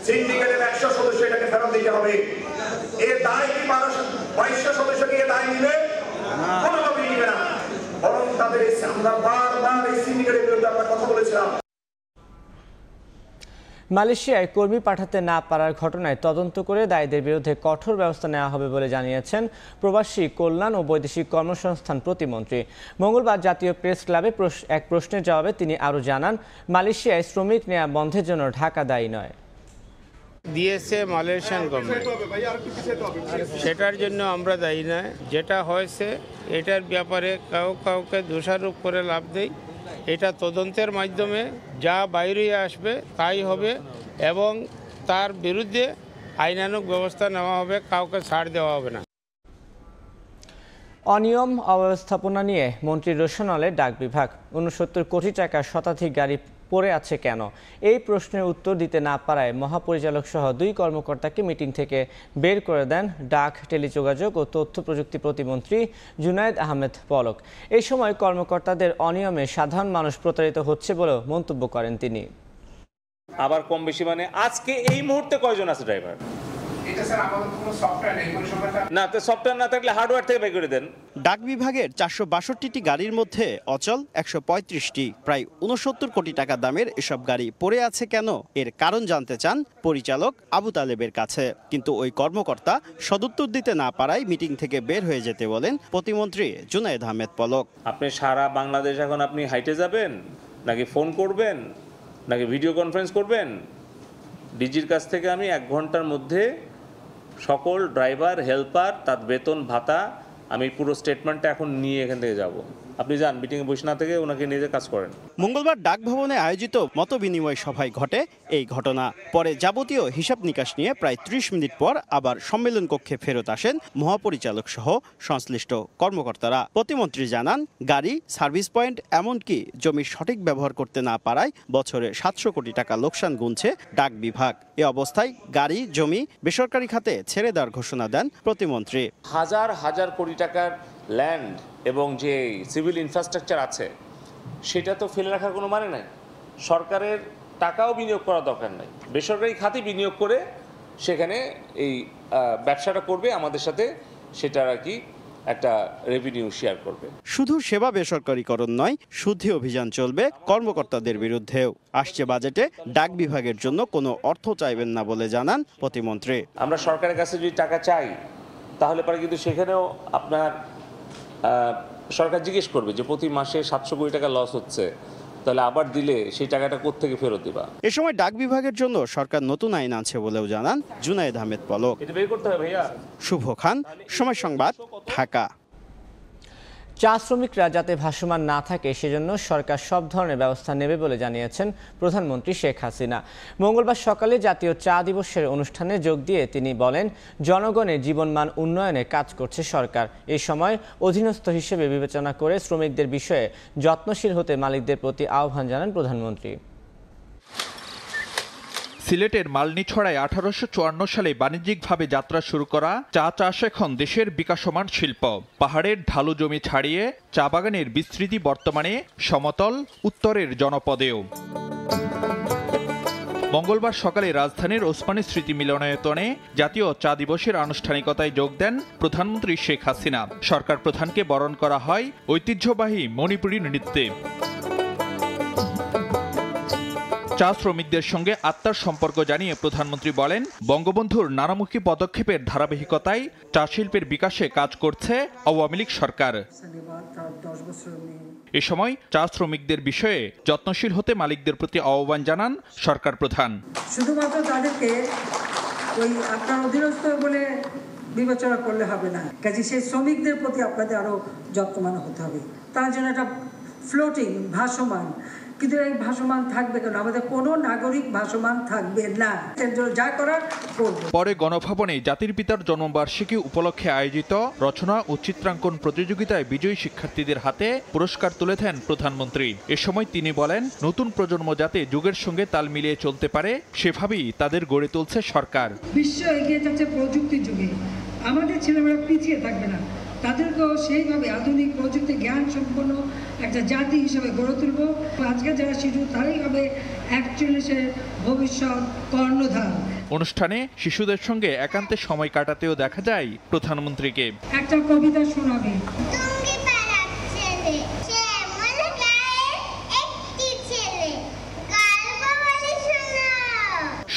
সিন্ডিকেটের 100 সদস্য এটাকে ফেরত দিতে হবে। এর দায় কি 2200 সদস্যকে এ দায় নিবে? কোনোভাবেই নিবে না। বরং তাদের আমরা বারবার এই সিন্ডিকেটের বিরুদ্ধে আমরা কথা বলেছিলাম। মালয়েশিয়ায় কর্মী পাঠাতে না পারার ঘটনায় তদন্ত করে দায়ীদের বিরুদ্ধে কঠোর ব্যবস্থা নেওয়া হবে বলে জানিয়েছেন প্রবাসী কল্যাণ ও বৈদেশিক কর্মসংস্থান প্রতিমন্ত্রী। মঙ্গলবার জাতীয় প্রেস ক্লাবে এক প্রশ্নের জবাবে তিনি আরও জানান, মালয়েশিয়ায় শ্রমিক নেওয়া বন্ধের জন্য ঢাকা দায়ী নয়। দিয়েছে মালয়েশিয়ান গভর্নমেন্ট, সেটার জন্য আমরা দায়ী নয়। যেটা হয়েছে এটার ব্যাপারে কাউকে দোষারোপ করে লাভ নেই। এটা তদন্তের মাধ্যমে যা বাইরে আসবে তাই হবে এবং তার বিরুদ্ধে আইনানুগ ব্যবস্থা নেওয়া হবে, কাউকে ছাড় দেওয়া হবে না। অনিয়ম অব্যবস্থাপনা নিয়ে মন্ত্রী রোশনালের ডাক বিভাগ। 69 কোটি টাকার শতাধিক গাড়ি পড়ে আছে কেন? এই প্রশ্নের উত্তর দিতে না পারায় মহাপরিচালক সহ 2 কর্মকর্তাকে মিটিং থেকে বের করে দেন ডাক, টেলিযোগাযোগ ও তথ্য প্রযুক্তি প্রতিমন্ত্রী জুনায়েদ আহমেদ পলক। এই সময় কর্মকর্তাদের অনিয়মে সাধারণ মানুষ প্রতারিত হচ্ছে বলেও মন্তব্য করেন তিনি। আবার কম বেশি মানে আজকে এই মুহূর্তে কয়জন আছে ড্রাইভার? এটা স্যার আমাদের কোনো সফটওয়্যার নেই পরিষেবাটা না, তো সফটওয়্যার না থাকলে হার্ডওয়্যার থেকে বের করে দেন। ডাক বিভাগের 462টি গাড়ির মধ্যে অচল 135টি। প্রায় 69 কোটি টাকা দামের এসব গাড়ি পড়ে আছে কেন, এর কারণ জানতে চান পরিচালক আবু তালেবের কাছে। কিন্তু ওই কর্মকর্তা সদুত্তর দিতে না পারায় মিটিং থেকে বের হয়ে যেতে বলেন প্রতিমন্ত্রী জুনায়েদ আহমেদ পলক। আপনি সারা বাংলাদেশ এখন আপনি হাইটে যাবেন, নাকি ফোন করবেন, নাকি ভিডিও কনফারেন্স করবেন? ডিজির কাছ থেকে আমি 1 ঘন্টার মধ্যে সকল ড্রাইভার, হেল্পার, তার বেতন ভাতা, আমি পুরো স্টেটমেন্টটা এখন নিয়ে এখান থেকে যাব। আপনি যান, মিটিংয়ে বসে না থেকে ওনাকে নিজে কাজ করেন। মঙ্গলবার ডাক ভবনে আয়োজিত মতবিনিময় সভায় ঘটে এই ঘটনা। পরে যাবতীয় হিসাব নিকাশ নিয়ে প্রায় 30 মিনিট পর আবার সম্মেলন কক্ষে ফেরত আসেন মহাপরিচালক সহ সংশ্লিষ্ট কর্মকর্তারা। প্রতিমন্ত্রী জানান, গাড়ি, সার্ভিস পয়েন্ট, এমনকি জমির সঠিক ব্যবহার করতে না পারায় বছরে 700 কোটি টাকা লোকসান গুনছে ডাক বিভাগ। এ অবস্থায় গাড়ি, জমি বেসরকারি খাতে ছেড়ে দেওয়ার ঘোষণা দেন প্রতিমন্ত্রী। হাজার হাজার কোটি টাকার ল্যান্ড এবং যে সিভিল ইনফ্রাস্ট্রাকচার আছে সেটা তো ফেলে রাখার কোনো মানে নাই। সরকারের টাকাও বিনিয়োগ করা দরকার নাই, বেসরকারি খাতে বিনিয়োগ করে সেখানে এই ব্যবসাটা করবে আমাদের সাথে, সেটা আর কি একটা রেভিনিউ শেয়ার করবে। শুধু সেবা বেসরকারীকরণ নয়, শুদ্ধি অভিযান চলবে কর্মকর্তাদের বিরুদ্ধেও। আসছে বাজেটে ডাক বিভাগের জন্য কোনো অর্থ চাইবেন না বলে জানান প্রতিমন্ত্রী। আমরা সরকারের কাছে যদি টাকা চাই তাহলে পরে কিন্তু সেখানেও আপনার সরকার জিজ্ঞেস করবে যে প্রতি মাসে 700 কোটি টাকা লস হচ্ছে, তাহলে আবার দিলে সেই টাকাটা কোত্থেকে ফেরত দিবা? এ সময় ডাক বিভাগের জন্য সরকার নতুন আইন আনছে বলেও জানান জুনায়েদ আহমেদ পলক। এটা বের করতে হবে ভাইয়া। শুভ খান, সময় সংবাদ, ঢাকা। চা শ্রমিকরা যাতে ভাসমান না থাকে সেজন্য সরকার সব ধরনের ব্যবস্থা নেবে বলে জানিয়েছেন প্রধানমন্ত্রী শেখ হাসিনা। মঙ্গলবার সকালে জাতীয় চা দিবসের অনুষ্ঠানে যোগ দিয়ে তিনি বলেন, জনগণের জীবনমান উন্নয়নে কাজ করছে সরকার। এই সময় অধীনস্থ হিসেবে বিবেচনা করে শ্রমিকদের বিষয়ে যত্নশীল হতে মালিকদের প্রতি আহ্বান জানান প্রধানমন্ত্রী। সিলেটের মালনীছড়ায় 1854 সালে বাণিজ্যিকভাবে যাত্রা শুরু করা চা চাষ এখন দেশের বিকাশমান শিল্প। পাহাড়ের ঢালু জমি ছাড়িয়ে চা বাগানের বিস্তৃতি বর্তমানে সমতল উত্তরের জনপদেও। মঙ্গলবার সকালে রাজধানীর ওসমানী স্মৃতি মিলনায়তনে জাতীয় চা দিবসের আনুষ্ঠানিকতায় যোগ দেন প্রধানমন্ত্রী শেখ হাসিনা। সরকার প্রধানকে বরণ করা হয় ঐতিহ্যবাহী মণিপুরী নৃত্যে। চা শ্রমিকদের সঙ্গে আত্মার সম্পর্ক জানিয়ে প্রধানমন্ত্রী বলেন, বঙ্গবন্ধুর নানামুখী পদক্ষেপের ধারাবাহিকতায় চা শিল্পের বিকাশে কাজ করছে আওয়ামী লীগ সরকার। এ সময় চা শ্রমিকদের বিষয়ে যত্নশীল হতে মালিকদের প্রতি আহ্বান জানান সরকার প্রধান। শুধুমাত্র তাদেরকে ওই আপনার অধীনস্থ বলে বিবেচনা করলে হবে না, কাজে সেই শ্রমিকদের প্রতি আপনাদের আরো যত্নবান হতে হবে। তার জন্য একটা ফ্লোটিং, ভাসমান, কিন্তু এই ভাসমান থাকবে কেন? আমাদের কোনো নাগরিক ভাসমান থাকবে না, যা করার করব। পরে গণভবনে জাতির পিতার জন্মবার্ষিকী উপলক্ষে আয়োজিত রচনা ও চিত্রাঙ্কন প্রতিযোগিতায় বিজয়ী শিক্ষার্থীদের হাতে পুরস্কার তুলে দেন প্রধানমন্ত্রী। এ সময় তিনি বলেন, নতুন প্রজন্ম যাতে যুগের সঙ্গে তাল মিলিয়ে চলতে পারে সেভাবেই তাদের গড়ে তুলছে সরকার। বিশ্ব এগিয়ে যাচ্ছে প্রযুক্তির যুগে, আমাদের ছেলেমেয়েরা পিছিয়ে থাকবে না, তাদেরকেও সেইভাবে আধুনিক প্রযুক্তি জ্ঞান সম্পন্ন একটা জাতি হিসেবে গড়ে তুলব। আজকে যারা শিশু তারাই হবে 41-এর ভবিষ্যৎ কর্ণধার। অনুষ্ঠানে শিশুদের সঙ্গে একান্তে সময় কাটাতেও দেখা যায় প্রধানমন্ত্রীকে। একটা কবিতা শোনাবে।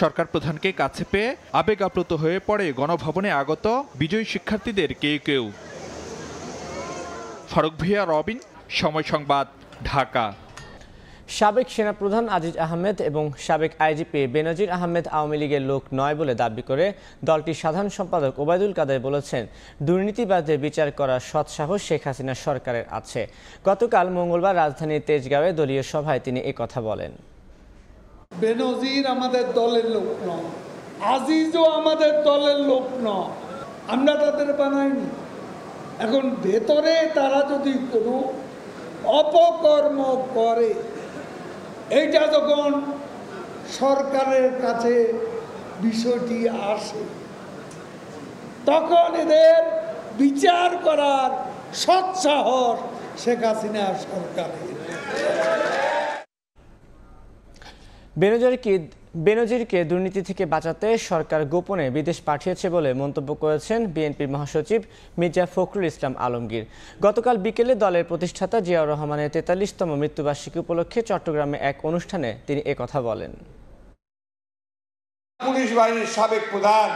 সরকার প্রধানকে কাছে পেয়ে আবেগ আপ্লুত হয়ে পড়ে গণভবনে আগত বিজয়ী শিক্ষার্থীদের কেউ কেউ। ফারুক ভিয়া, রবিন, সময় সংবাদ, ঢাকা। সাবেক সেনাপ্রধান আজিজ আহমেদ এবং সাবেক আইজিপি বেনজির আহমেদ আওয়ামী লীগের লোক নয় বলে দাবি করে দলটির সাধারণ সম্পাদক ওবায়দুল কাদের বলেছেন, দুর্নীতিবাদদের বিচার করার সৎসাহস শেখ হাসিনা সরকারের আছে। গতকাল মঙ্গলবার রাজধানীর তেজগাঁওয়ে দলীয় সভায় তিনি একথা বলেন। বেনজির আমাদের দলের লোক নয়, আজিজও আমাদের দলের লোক নয়, আমরা তাদের বানাইনি। এখন ভেতরে তারা যদি কোনো অপকর্ম করে, এইটা যখন সরকারের কাছে বিষয়টি আসে, তখন এদের বিচার করার সৎসাহস শেখ হাসিনা সরকারের। বেনজিরকে দুর্নীতি থেকে বাঁচাতে সরকার গোপনে বিদেশ পাঠিয়েছে বলে মন্তব্য করেছেন বিএনপির মহাসচিব মির্জা ফখরুল ইসলাম আলমগীর। গতকাল বিকেলে দলের প্রতিষ্ঠাতা জিয়াউর রহমানের ৪৩তম মৃত্যুবার্ষিকী উপলক্ষে চট্টগ্রামে এক অনুষ্ঠানে তিনি একথা বলেন। পুলিশ বাহিনীর সাবেক প্রধান,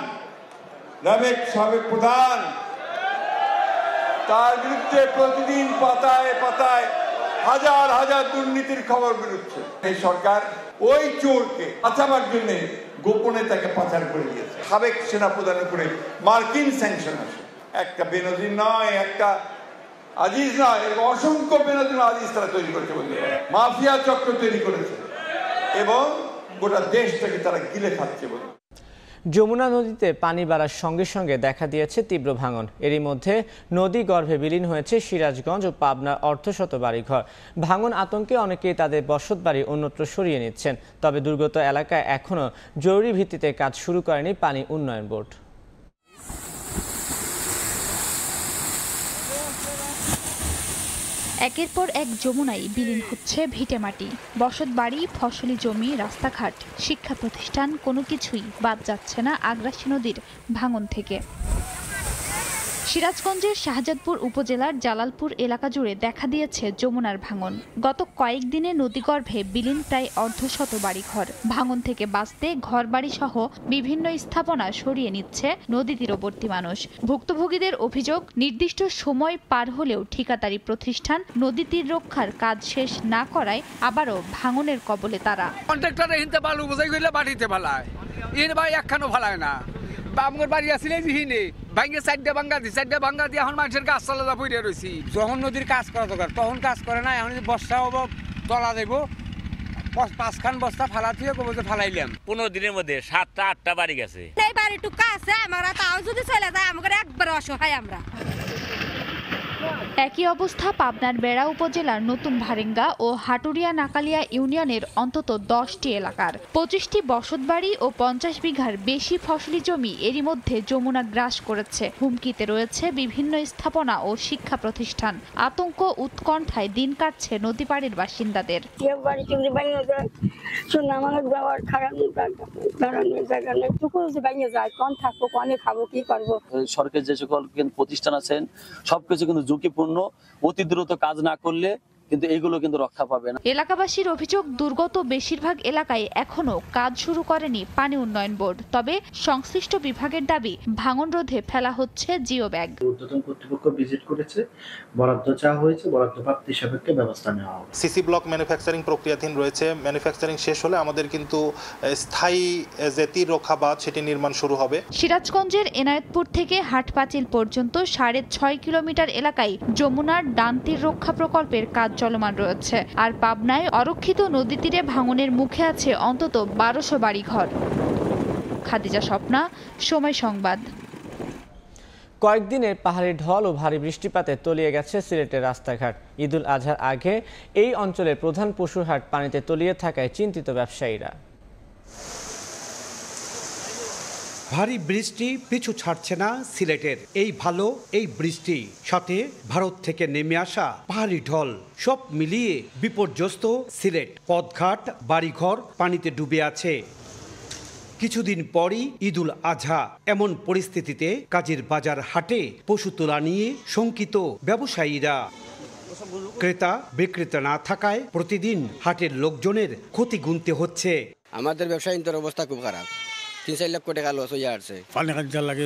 সাবেক প্রধান, তার বিরুদ্ধে প্রতিদিন পাতায় পাতায় হাজার হাজার দুর্নীতির খবর বেরোচ্ছে। এই সরকার ওই চোরকে বাঁচাবার জন্য গোপনে তাকে পাচার করে দিয়েছে। সাবেক সেনাপ্রধানের উপরে মার্কিন স্যাংশন আসে। একটা বেনজির নয়, একটা আজিজ নয়, এরকম অসংখ্য বেনজির আজিজ তারা তৈরি করেছে বলে মাফিয়া চক্র তৈরি করেছে এবং গোটা দেশটাকে তারা গিলে খাচ্ছে বলে। যমুনা নদীতে পানি বাড়ার সঙ্গে সঙ্গে দেখা দিয়েছে তীব্র ভাঙন। এরই মধ্যে নদী গর্ভে বিলীন হয়েছে সিরাজগঞ্জ ও পাবনার অর্ধশত বাড়িঘর। ভাঙন আতঙ্কে অনেকেই তাদের বসতবাড়ি অন্যত্র সরিয়ে নিচ্ছেন। তবে দুর্গত এলাকায় এখনও জরুরি ভিত্তিতে কাজ শুরু করেনি পানি উন্নয়ন বোর্ড। একের পর এক যমুনায় বিলীন হচ্ছে ভিটেমাটি, বসতবাড়ি, ফসলি জমি, রাস্তাঘাট, শিক্ষা প্রতিষ্ঠান, কোনো কিছুই বাদ যাচ্ছে না আগ্রাসী নদীর ভাঙন থেকে। সিরাজগঞ্জের শাহজাদপুর উপজেলার জালালপুর এলাকা জুড়ে দেখা দিয়েছে যমুনার ভাঙন। গত কয়েকদিনে নদীগর্ভে বিলীন প্রায় অর্ধশত বাড়িঘর। ভাঙন থেকে বাঁচতে ঘরবাড়ি সহ বিভিন্ন স্থাপনা সরিয়ে নিচ্ছে নদী তীরবর্তী মানুষ। ভুক্তভোগীদের অভিযোগ, নির্দিষ্ট সময় পার হলেও ঠিকাদারি প্রতিষ্ঠান নদী তীর রক্ষার কাজ শেষ না করায় আবারও ভাঙনের কবলে তারা। কন্ট্রাক্টরে হিনতে বালু বোঝাই গেলে বাড়িতে ফালায়, ইন ভাই একখানো ফালায় না। আমার বাড়ি আসলে জিহিনে ভাঙ্গে চারটা ভাঙ্গা দিয়ে এখন মানুষের গাছ চলা পড়ে রয়েছি। যখন নদীর কাজ করা দরকার তখন কাজ করে না। এখন বর্ষা হবো, তলা দেবো, 5খান বস্তা ফালা থেকে ফালাইলাম। 15 দিনের মধ্যে 7টা 8টা বাড়ি গেছে। এই বাড়ি টুকা আছে আমরা, তাও যদি চলে যায় আমাদের একবার অসহায় আমরা। একই অবস্থা পাবনার বেড়া উপজেলার নতুন ভারেঙ্গা ও হাটুরিয়া নাকালিয়া ইউনিয়নের অন্তত 10টি এলাকার 25টি বসতবাড়ি ও 50 বিঘার বেশি ফসলি জমি এরই মধ্যে যমুনা গ্রাস করেছে। হুমকিতে রয়েছে বিভিন্ন স্থাপনা ও শিক্ষা প্রতিষ্ঠান। আতঙ্ক উৎকণ্ঠায় দিন কাটছে নদী পাড়ের বাসিন্দাদের। সরকারের যে সকল প্রতিষ্ঠান আছেন সবকিছু কিন্তু ঝুঁকিপূর্ণ, অতি দ্রুত কাজ না করলে কিন্তু এইগুলো কিন্তু রক্ষা পাবে না। এলাকাবাসীর অভিযোগ, দুর্গত বেশিরভাগ এলাকায় এখনো কাজ শুরু করেনি পানি উন্নয়ন বোর্ড। তবে সংশ্লিষ্ট বিভাগের দাবি, ভাঙন রোধে ফেলা হচ্ছে জিও ব্যাগ। ঊর্ধ্বতন কর্তৃপক্ষ ভিজিট করেছে, বরাদ্দ চাওয়া হয়েছে, বরাদ্দ প্রাপ্তি সাপেক্ষে ব্যবস্থা নেওয়া হবে। সিসি ব্লক ম্যানুফ্যাকচারিং প্রক্রিয়াধীন রয়েছে। ম্যানুফ্যাকচারিং শেষ হলে আমাদের কিন্তু স্থায়ী যে তীর রক্ষা বাঁধ সেটি নির্মাণ শুরু হবে। সিরাজগঞ্জের এনায়েতপুর থেকে হাটপাঁচিল পর্যন্ত 6.5 কিলোমিটার এলাকায় যমুনার ডান তীর রক্ষা প্রকল্পের কাজ চলমান রয়েছে। আর পাবনায় অরক্ষিত নদী তীরে ভাঙনের মুখে আছে অন্তত 1200 বাড়িঘর। খাদিজা স্বপ্না, সময় সংবাদ। কয়েকদিনের পাহাড়ি ঢল ও ভারী বৃষ্টিপাতে তলিয়ে গেছে সিলেটের রাস্তাঘাট। ঈদুল আজহার আগে এই অঞ্চলের প্রধান পশুর হাট পানিতে তলিয়ে থাকায় চিন্তিত ব্যবসায়ীরা। ভারী বৃষ্টি পিছু ছাড়ছে না সিলেটের। এই ভালো এই বৃষ্টি, সাথে ভারত থেকে নেমে আসা পাহাড়ি ঢল, সব মিলিয়ে বিপর্যস্ত সিলেট। পথঘাট, বাড়িঘর পানিতে ডুবে আছে। কিছুদিন পরই ঈদুল আজহা। এমন পরিস্থিতিতে কাজের বাজার হাটে পশু তোলা নিয়ে শঙ্কিত ব্যবসায়ীরা। ক্রেতা বিক্রেতা না থাকায় প্রতিদিন হাটের লোকজনের ক্ষতি গুনতে হচ্ছে। আমাদের ব্যবসায়ীদের অবস্থা খুব খারাপ। 3-4 লক্ষ টাকা লস হয়ে আসছে। পানি খাদ্য লাগে,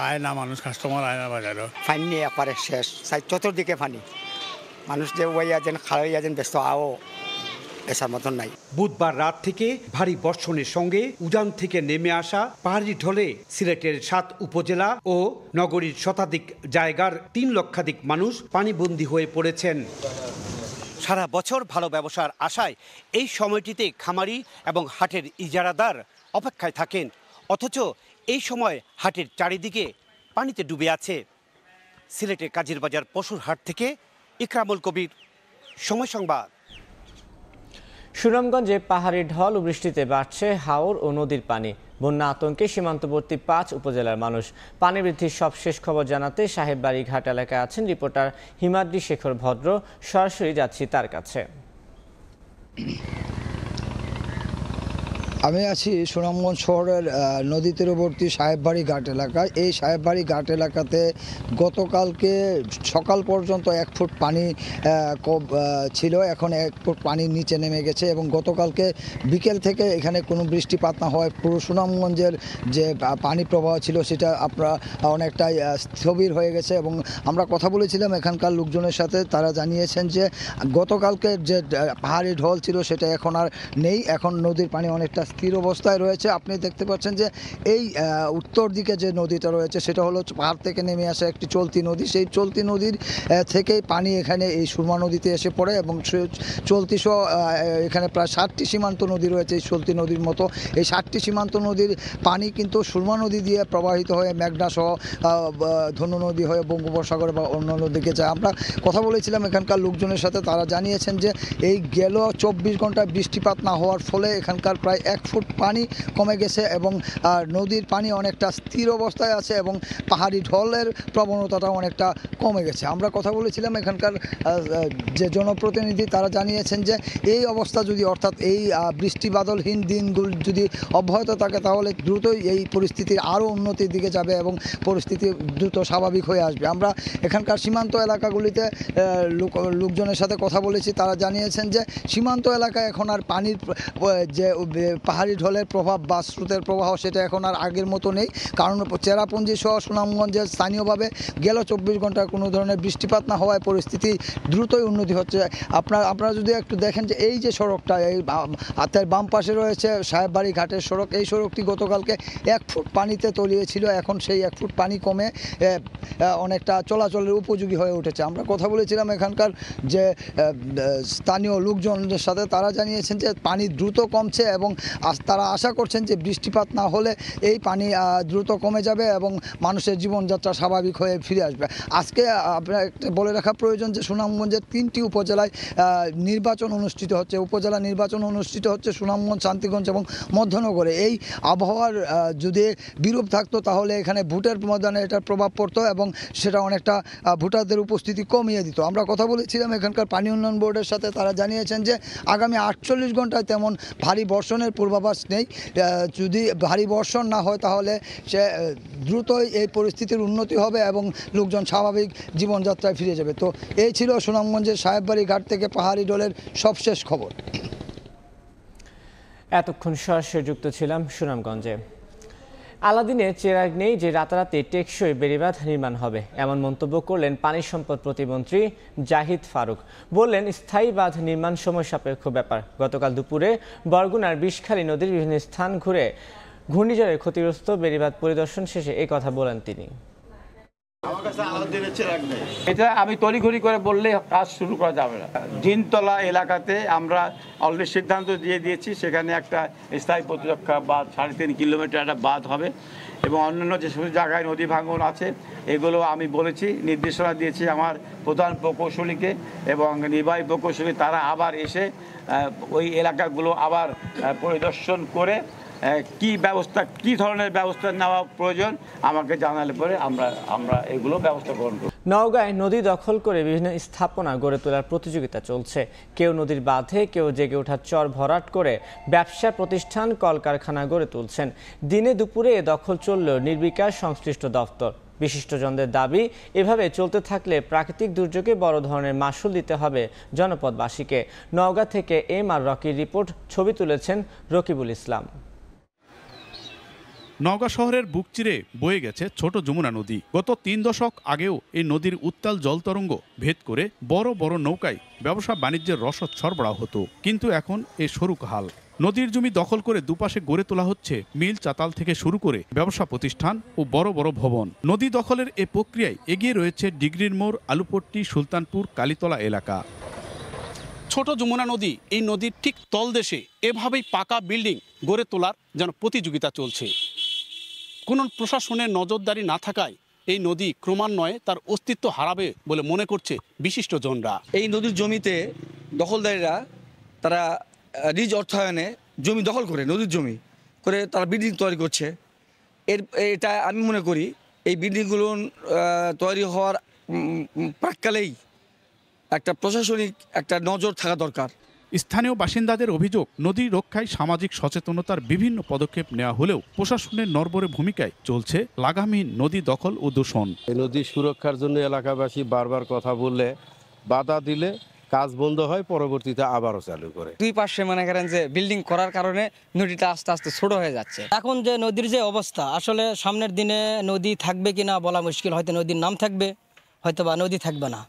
আয় না মানুষ, কাস্টমার আয় না বাজারে। ফাইন নিয়ে একবারে শেষ, চতুর্দিকে পানি। মানুষ যে ওয়াইয়া যেন খাওয়াইয়া যেন ব্যস্ত আও এসার মতন নাই। বুধবার রাত থেকে ভারী বর্ষণের সঙ্গে উজান থেকে নেমে আসা পাহাড়ি ঢলে সিলেটের 7 উপজেলা ও নগরীর শতাধিক জায়গার 3 লক্ষাধিক মানুষ পানিবন্দী হয়ে পড়েছেন। সারা বছর ভালো ব্যবসার আশায় এই সময়টিতে খামারি এবং হাটের ইজারাদার অপেক্ষায় থাকেন, অথচ এই সময় হাটের চারিদিকে পানিতে ডুবে আছে। সিলেটের কাজীর বাজার পশুর হাট থেকে ইকরামুল কবির, সময় সংবাদ। সুনামগঞ্জে পাহাড়ি ঢল ও বৃষ্টিতে বাড়ছে হাওর ও নদীর পানি। বন্যা আতঙ্কে সীমান্তবর্তী 5 উপজেলার মানুষ। পানি বৃদ্ধির সবশেষ খবর জানাতে সাহেববাড়ি ঘাট এলাকায় আছেন রিপোর্টার হিমাদ্রি শেখর ভদ্র। সরাসরি যাচ্ছি তার কাছে। আমি আছি সুনামগঞ্জ শহরের নদী তীরবর্তী সাহেববাড়ি ঘাট এলাকায়। এই সাহেববাড়ি ঘাট এলাকাতে গতকালকে সকাল পর্যন্ত 1 ফুট পানি ছিল, এখন 1 ফুট পানির নিচে নেমে গেছে এবং গতকালকে বিকেল থেকে এখানে কোনো বৃষ্টিপাত না হওয়ায় পুরো সুনামগঞ্জের যে পানি প্রবাহ ছিল সেটা আপনারা অনেকটাই স্থবির হয়ে গেছে। এবং আমরা কথা বলেছিলাম এখানকার লোকজনের সাথে, তারা জানিয়েছেন যে গতকালকে যে পাহাড়ি ঢল ছিল সেটা এখন আর নেই, এখন নদীর পানি অনেকটা স্থির অবস্থায় রয়েছে। আপনি দেখতে পাচ্ছেন যে এই উত্তর দিকে যে নদীটা রয়েছে সেটা হলো পাহাড় থেকে নেমে আসা একটি চলতি নদী। সেই চলতি নদীর থেকেই পানি এখানে এই সুরমা নদীতে এসে পড়ে এবং চলতি সহ এখানে প্রায় 60টি সীমান্ত নদী রয়েছে এই চলতি নদীর মতো। এই 60টি সীমান্ত নদীর পানি কিন্তু সুরমা নদী দিয়ে প্রবাহিত হয়ে মেঘনা সহ ধনু নদী হয়ে বঙ্গোপসাগর বা অন্যান্য দিকে যায়। আমরা কথা বলেছিলাম এখানকার লোকজনের সাথে, তারা জানিয়েছেন যে এই গেল 24 ঘন্টায় বৃষ্টিপাত না হওয়ার ফলে এখানকার প্রায় 1 ফুট পানি কমে গেছে এবং নদীর পানি অনেকটা স্থির অবস্থায় আছে এবং পাহাড়ি ঢলের প্রবণতাটা অনেকটা কমে গেছে। আমরা কথা বলেছিলাম এখানকার যে জনপ্রতিনিধি, তারা জানিয়েছেন যে এই অবস্থা যদি অর্থাৎ এই বৃষ্টি বাদলহীন দিনগুলো যদি অব্যাহত থাকে তাহলে দ্রুতই এই পরিস্থিতির আরও উন্নতির দিকে যাবে এবং পরিস্থিতি দ্রুত স্বাভাবিক হয়ে আসবে। আমরা এখানকার সীমান্ত এলাকাগুলিতে লোকজনের সাথে কথা বলেছি, তারা জানিয়েছেন যে সীমান্ত এলাকায় এখন আর পানির যে পাহাড়ি ঢলের প্রভাব বা স্রোতের প্রবাহ সেটা এখন আর আগের মতো নেই, কারণ চেরাপুঞ্জি সহ সুনামগঞ্জের স্থানীয়ভাবে গেল 24 ঘন্টায় কোনো ধরনের বৃষ্টিপাত না হওয়ায় পরিস্থিতি দ্রুতই উন্নতি হচ্ছে। আপনারা যদি একটু দেখেন যে এই যে সড়কটা, এই হাতের বাম পাশে রয়েছে সাহেববাড়ি ঘাটের সড়ক, এই সড়কটি গতকালকে 1 ফুট পানিতে তলিয়েছিল, এখন সেই 1 ফুট পানি কমে অনেকটা চলাচলের উপযোগী হয়ে উঠেছে। আমরা কথা বলেছিলাম এখানকার যে স্থানীয় লোকজনদের সাথে, তারা জানিয়েছেন যে পানি দ্রুত কমছে এবং তারা আশা করছেন যে বৃষ্টিপাত না হলে এই পানি দ্রুত কমে যাবে এবং মানুষের জীবনযাত্রা স্বাভাবিক হয়ে ফিরে আসবে। আজকে আপনার একটা বলে রাখা প্রয়োজন যে সুনামগঞ্জের 3টি উপজেলায় নির্বাচন অনুষ্ঠিত হচ্ছে, উপজেলা নির্বাচন অনুষ্ঠিত হচ্ছে সুনামগঞ্জ, শান্তিগঞ্জ এবং মধ্যনগরে। এই আবহাওয়ার যদি বিরূপ থাকতো তাহলে এখানে ভোটের ময়দানে এটার প্রভাব পড়তো এবং সেটা অনেকটা ভোটারদের উপস্থিতি কমিয়ে দিত। আমরা কথা বলেছিলাম এখানকার পানি উন্নয়ন বোর্ডের সাথে, তারা জানিয়েছেন যে আগামী 48 ঘন্টায় তেমন ভারী বর্ষণের পূর্বাভাস নেই। যদি ভারী বর্ষণ না হয় তাহলে সে দ্রুতই এই পরিস্থিতির উন্নতি হবে এবং লোকজন স্বাভাবিক জীবনযাত্রায় ফিরে যাবে। তো এই ছিল সুনামগঞ্জের সাহেববাড়ি ঘাট থেকে পাহাড়ি ঢলের সবশেষ খবর। এতক্ষণ সরাসরি যুক্ত ছিলাম সুনামগঞ্জে। আলাদিনে চেরাগ নেই যে রাতারাতি টেকসই বেড়িবাঁধ নির্মাণ হবে, এমন মন্তব্য করলেন পানি সম্পদ প্রতিমন্ত্রী জাহিদ ফারুক। বললেন স্থায়ী বাঁধ নির্মাণ সময় সাপেক্ষ ব্যাপার। গতকাল দুপুরে বরগুনার বিষখালী নদীর বিভিন্ন স্থান ঘুরে ঘূর্ণিঝড়ে ক্ষতিগ্রস্ত বেড়িবাঁধ পরিদর্শন শেষে এই কথা বলেন তিনি। এটা আমি তড়িঘড়ি করে বললে কাজ শুরু করা যাবে না। জিনতলা এলাকাতে আমরা অলরেডি সিদ্ধান্ত দিয়ে দিয়েছি, সেখানে একটা স্থায়ী প্রতিরক্ষা বাঁধ 3.5 কিলোমিটার একটা বাঁধ হবে এবং অন্যান্য যে সমস্ত জায়গায় নদী ভাঙন আছে এগুলো আমি বলেছি, নির্দেশনা দিয়েছি আমার প্রধান প্রকৌশলীকে এবং নির্বাহী প্রকৌশলী, তারা আবার এসে ওই এলাকাগুলো আবার পরিদর্শন করে কি ব্যবস্থা, কি ধরনের ব্যবস্থা নেওয়া প্রয়োজন আমাকে জানালে পরে আমরা এগুলো ব্যবস্থা গ্রহণ করব। নওগাঁয় নদী দখল করে বিভিন্ন স্থাপনা গড়ে তোলার প্রতিযোগিতা চলছে। কেউ নদীর বাঁধে, কেউ জেগে ওঠার চর ভরাট করে ব্যবসা প্রতিষ্ঠান কলকারখানা গড়ে তুলছেন। দিনে দুপুরে এ দখল চললেও নির্বিকার সংশ্লিষ্ট দপ্তর। বিশিষ্টজনদের দাবি, এভাবে চলতে থাকলে প্রাকৃতিক দুর্যোগে বড় ধরনের মাশুল দিতে হবে জনপদবাসীকে। নওগাঁ থেকে MR রকির রিপোর্ট, ছবি তুলেছেন রকিবুল ইসলাম। নওগাঁ শহরের বুক চিরে বয়ে গেছে ছোট যমুনা নদী। গত 3 দশক আগেও এই নদীর উত্তাল জলতরঙ্গ ভেদ করে বড় বড় নৌকায় ব্যবসা বাণিজ্যের রসদ সরবরাহ হতো, কিন্তু এখন এ সরুক হাল। নদীর জমি দখল করে দুপাশে গড়ে তোলা হচ্ছে মিল, চাতাল থেকে শুরু করে ব্যবসা প্রতিষ্ঠান ও বড় বড় ভবন। নদী দখলের এ প্রক্রিয়ায় এগিয়ে রয়েছে ডিগ্রির মোড়, আলুপট্টি, সুলতানপুর, কালীতলা এলাকা। ছোট যমুনা নদী, এই নদীর ঠিক তলদেশে এভাবেই পাকা বিল্ডিং গড়ে তোলার যেন প্রতিযোগিতা চলছে। কোনো প্রশাসনের নজরদারি না থাকায় এই নদী ক্রমান্বয়ে তার অস্তিত্ব হারাবে বলে মনে করছে বিশিষ্টজনরা। এই নদীর জমিতে দখলদারীরা তারা নিজ অর্থায়নে জমি দখল করে, নদীর জমি করে তারা বিল্ডিং তৈরি করছে। এটা আমি মনে করি এই বিল্ডিংগুলো তৈরি হওয়ার প্রাককালেই একটা প্রশাসনিক একটা নজর থাকা দরকার। স্থানীয় বাসিন্দাদের অভিযোগ, নদী রক্ষায় সামাজিক সচেতনতার বিভিন্ন পদক্ষেপ নেওয়া হলেও প্রশাসনের নড়বড়ে ভূমিকায় চলছে লাগামহীন নদী দখল ও দূষণ। নদী সুরক্ষার জন্য এলাকাবাসী বারবার কথা বললে, বাধা দিলে কাজ বন্ধ হয়, পরবর্তীতে আবারও চালু করে। দুই পাশে মনে করেন যে বিল্ডিং করার কারণে নদীটা আস্তে আস্তে ছোট হয়ে যাচ্ছে। এখন যে নদীর যে অবস্থা, আসলে সামনের দিনে নদী থাকবে কিনা বলা মুশকিল। হয়তো নদীর নাম থাকবে, হয়তো বা নদী থাকবে না।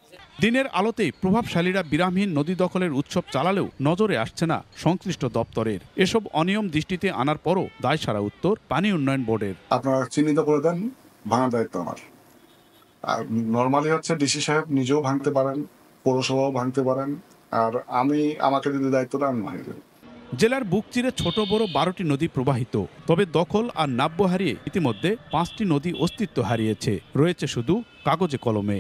দিনের আলোতেই প্রভাবশালীরা বিরামহীন নদী দখলের উৎসব চালালেও নজরে আসছে না সংশ্লিষ্ট দপ্তরের। এসব অনিয়ম দৃষ্টিতে আনার পরও দায় সারা উত্তর পানি উন্নয়ন বোর্ডের। আপনারা চিহ্নিত করে দেন, ভাঙার দায়িত্ব আমার। আর নর্মালি হচ্ছে ডিসি সাহেব নিজেও ভাঙতে পারেন, পৌরসভাও ভাঙতে পারেন, আর আমাকে যদি দায়িত্বটা আমি ভাঙে দেব। জেলার বুক চিরে ছোট বড় 12টি নদী প্রবাহিত, তবে দখল আর নাব্য হারিয়ে ইতিমধ্যে 5টি নদী অস্তিত্ব হারিয়েছে, রয়েছে শুধু কাগজে কলমে।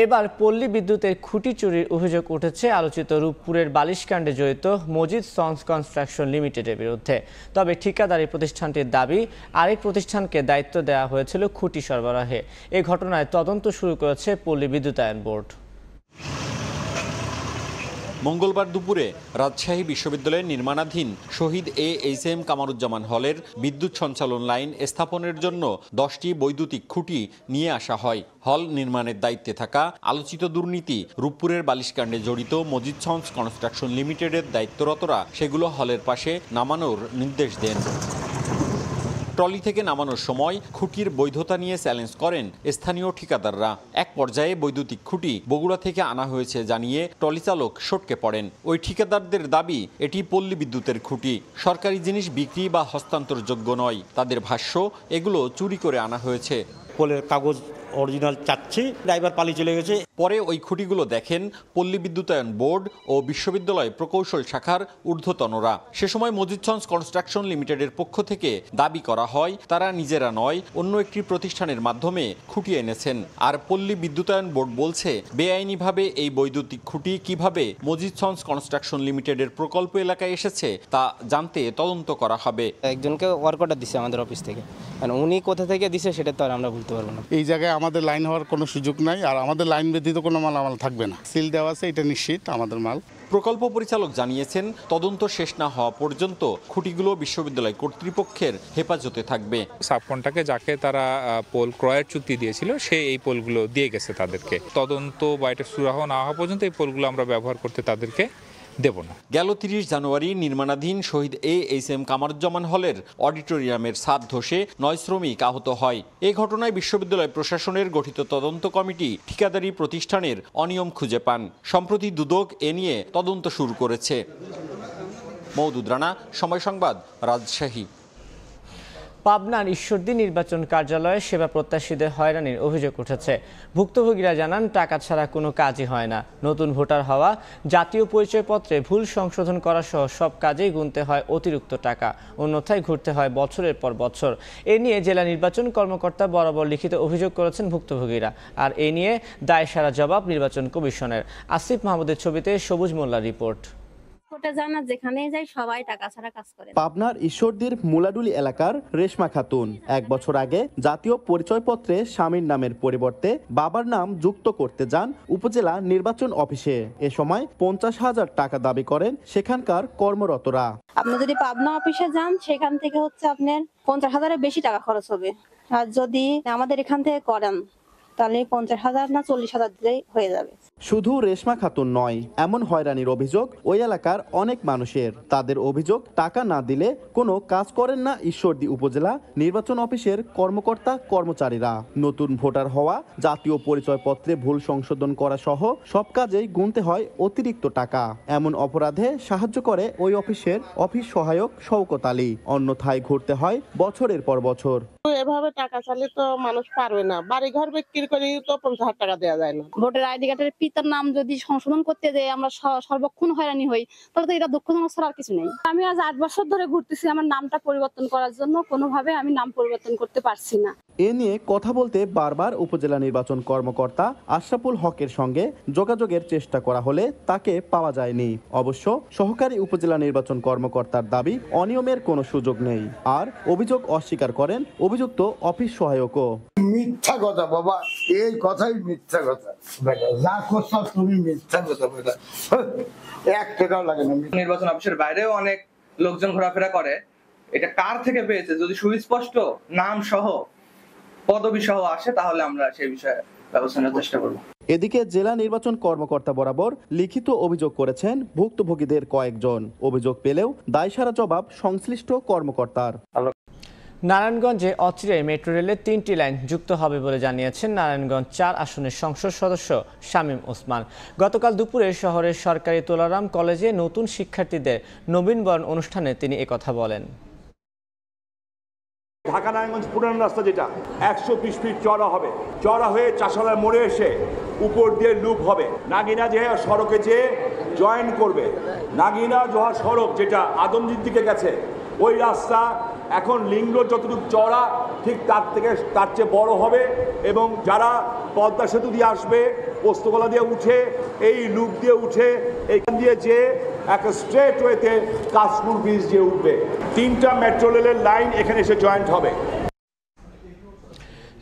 এবার পল্লী বিদ্যুতের খুঁটি চুরির অভিযোগ উঠেছে আলোচিত রূপপুরের বালিশকাণ্ডে জড়িত মজিদ সন্স কনস্ট্রাকশন লিমিটেডের বিরুদ্ধে। তবে ঠিকাদারি প্রতিষ্ঠানটির দাবি, আরেক প্রতিষ্ঠানকে দায়িত্ব দেওয়া হয়েছিল খুঁটি সরবরাহে। এ ঘটনায় তদন্ত শুরু করেছে পল্লী বিদ্যুতায়ন বোর্ড। মঙ্গলবার দুপুরে রাজশাহী বিশ্ববিদ্যালয়ের নির্মাণাধীন শহীদ AHM কামারুজ্জামান হলের বিদ্যুৎ সঞ্চালন লাইন স্থাপনের জন্য 10টি বৈদ্যুতিক খুঁটি নিয়ে আসা হয়। হল নির্মাণের দায়িত্বে থাকা আলোচিত দুর্নীতি রূপপুরের বালিশকাণ্ডে জড়িত মজিদ সন্স কনস্ট্রাকশন লিমিটেডের দায়িত্বরতরা সেগুলো হলের পাশে নামানোর নির্দেশ দেন। ট্রলি থেকে নামানোর সময় খুঁটির বৈধতা নিয়ে চ্যালেঞ্জ করেন স্থানীয় ঠিকাদাররা। এক পর্যায়ে বৈদ্যুতিক খুঁটি বগুড়া থেকে আনা হয়েছে জানিয়ে ট্রলি চালক সটকে পড়েন। ওই ঠিকাদারদের দাবি, এটি পল্লী বিদ্যুতের খুঁটি, সরকারি জিনিস বিক্রি বা হস্তান্তরযোগ্য নয়। তাদের ভাষ্য, এগুলো চুরি করে আনা হয়েছে। পোলের কাগজ অরিজিনাল চাচ্ছি, ড্রাইভার পালিয়ে চলে গেছে। পরে ওই খুঁটিগুলো দেখেন পল্লী বিদ্যুতায়ন বোর্ড ও বিশ্ববিদ্যালয় প্রকৌশল শাখার ঊর্ধ্বতনরা। সে সময় মজিদ সন্স কনস্ট্রাকশন লিমিটেডের পক্ষ থেকে দাবি করা হয়, তারা নিজেরা নয়, অন্য একটি প্রতিষ্ঠানের মাধ্যমে খুঁটি এনেছেন। আর পল্লী বিদ্যুতায়ন বোর্ড বলছে, বেআইনিভাবে এই বৈদ্যুতিক খুঁটি কিভাবে মজিদ সন্স কনস্ট্রাকশন লিমিটেডের প্রকল্প এলাকায় এসেছে তা জানতে তদন্ত করা হবে। একজনকে ওয়ার্ক অর্ডার দিচ্ছে আমাদের অফিস থেকে, উনি কোথা থেকে দিছে সেটা তো আর আমরা বলতে পারবো না। এই জায়গায় আমাদের লাইন হওয়ার কোনো সুযোগ নাই, আর আমাদের লাইন ব্যতীত কোনো মালামাল থাকবে না। সিল দেওয়া আছে, এটা নিশ্চিত আমাদের মাল। প্রকল্প পরিচালক জানিয়েছেন, তদন্ত শেষ না হওয়া পর্যন্ত খুঁটিগুলো বিশ্ববিদ্যালয় কর্তৃপক্ষের হেফাজতে থাকবে। সাবকন্ট্রাক্টে যাকে তারা পোল ক্রয়ের চুক্তি দিয়েছিল, সে এই পোলগুলো দিয়ে গেছে তাদেরকে। তদন্ত বা এটা সুরাহ না হওয়া পর্যন্ত এই পোলগুলো আমরা ব্যবহার করতে তাদেরকে দেব না। গেল 30 জানুয়ারি নির্মাণাধীন শহীদ AHM কামারুজ্জামান হলের অডিটোরিয়ামের ছাদ ধসে 9 শ্রমিক আহত হয়। এই ঘটনায় বিশ্ববিদ্যালয় প্রশাসনের গঠিত তদন্ত কমিটি ঠিকাদারি প্রতিষ্ঠানের অনিয়ম খুঁজে পান। সম্প্রতি দুদক এ নিয়ে তদন্ত শুরু করেছে। মওদুদ রানা, সময় সংবাদ, রাজশাহী। পাবনার ঈশ্বরদী নির্বাচন কার্যালয়ে সেবা প্রত্যাশীদের হয়রানির অভিযোগ উঠেছে। ভুক্তভোগীরা জানান, টাকা ছাড়া কোনো কাজই হয় না। নতুন ভোটার হওয়া, জাতীয় পরিচয়পত্রে ভুল সংশোধন করা সহ সব কাজেই গুনতে হয় অতিরিক্ত টাকা, অন্যথায় ঘুরতে হয় বছরের পর বছর। এ নিয়ে জেলা নির্বাচন কর্মকর্তা বরাবর লিখিত অভিযোগ করেছেন ভুক্তভোগীরা। আর এ নিয়ে দায়সারা জবাব নির্বাচন কমিশনের। আসিফ মাহমুদের ছবিতে সবুজ মোল্লার রিপোর্ট। পাবনার ঈশ্বরদীর মুলাডুলি এলাকার রেশমা খাতুন 1 বছর আগে জাতীয় পরিচয়পত্রে স্বামীর নামের পরিবর্তে বাবার নাম যুক্ত করতে যান উপজেলা নির্বাচন অফিসে। এ সময় 50,000 টাকা দাবি করেন সেখানকার কর্মরতরা। আপনি যদি পাবনা অফিসে যান, সেখান থেকে হচ্ছে আপনার 50,000-এর বেশি টাকা খরচ হবে। আর যদি আমাদের এখান থেকে করেন, তাহলে 50,000 না 40,000 দিলেই হয়ে যাবে। শুধু রেশমা খাতুন নয়, এমন হয়রানির অভিযোগ ওই এলাকার অনেক মানুষের। তাদের অভিযোগ, টাকা না দিলে কোনো কাজ করেন না ঈশ্বরদী উপজেলা নির্বাচন অফিসের কর্মকর্তা কর্মচারীরা। নতুন ভোটার হওয়া, জাতীয় পরিচয়পত্রে ভুল সংশোধন করা সহ সব কাজেই গুনতে হয় অতিরিক্ত টাকা। এমন অপরাধে সাহায্য করে ওই অফিসের অফিস সহায়ক শওকত আলী। অন্যথায় ঘুরতে হয় বছরের পর বছর। এভাবে টাকা চাইলে তো মানুষ পারবে না, বাড়ি ঘর বিক্রি করে তো 50,000 টাকা দেওয়া যায় না। ভোটার আইডি কার্ডের পিতার নাম যদি সংশোধন করতে যাই আমরা সর্বক্ষণ হয়রানি হই, তাহলে তো এটা দুঃখজনক ছাড়া আর কিছু নেই। আমি আজ 8 বছর ধরে ঘুরতেছি আমার নামটা পরিবর্তন করার জন্য, কোনোভাবে আমি নাম পরিবর্তন করতে পারছি না। এ নিয়ে কথা বলতে বারবার উপজেলা নির্বাচন কর্মকর্তা আশরাফুল হকের সঙ্গে যোগাযোগের চেষ্টা করা হলে তাকে পাওয়া যায়নি। অবশ্য সহকারী উপজেলা নির্বাচন কর্মকর্তার দাবি, অনিয়মের কোনো সুযোগ নেই। আর অভিযোগ অস্বীকার করেন অভিযুক্ত অফিস সহায়কও। মিথ্যা মিথ্যা কথা বাবা, এই কথাই মিথ্যা কথা বেটা, যা করছো তুমি মিথ্যা কথা বেটা, এক টাকাও লাগে না। নির্বাচন অফিসের বাইরেও অনেক লোকজন ঘোরাফেরা করে, এটা কার থেকে পেয়েছে যদি সুস্পষ্ট নাম সহ পদবি সহ আসে তাহলে আমরা সেই বিষয়ে ব্যবস্থা নেওয়ার চেষ্টা করব। এদিকে জেলা নির্বাচন কর্মকর্তা বরাবর লিখিত অভিযোগ করেছেন ভুক্তভোগীদের কয়েকজন। অভিযোগ পেলেও দায়সারা জবাব সংশ্লিষ্ট কর্মকর্তার। নারায়ণগঞ্জে অচিরেই মেট্রো রেলের 3টি লাইন যুক্ত হবে বলে জানিয়েছেন নারায়ণগঞ্জ 4 আসনের সংসদ সদস্য শামীম ওসমান। গতকাল দুপুরে শহরের সরকারি তোলারাম কলেজে নতুন শিক্ষার্থীদের নবীনবরণ অনুষ্ঠানে তিনি একথা বলেন। ঢাকা নারায়ণগঞ্জ পুরান রাস্তা যেটা 120 ফিট চওড়া হবে, চওড়া হয়ে চাষালার মোড়ে এসে উপর দিয়ে লুপ হবে, নাগিনা যে সড়কে যে জয়েন করবে, নাগিনা জোহা সড়ক যেটা আদমজির দিকে গেছে ওই রাস্তা এখন লিঙ্ক রোড যতটুকু চওড়া ঠিক তার চেয়ে বড় হবে, এবং যারা পদ্মা সেতু দিয়ে আসবে পোস্তগোলা দিয়ে উঠে এই লুপ দিয়ে উঠে এইখান দিয়ে যে একটা স্ট্রেট ওয়েতে কাশপুর ব্রিজ দিয়ে উঠবে। 3টা মেট্রো রেলের লাইন এখানে এসে জয়েন্ট হবে।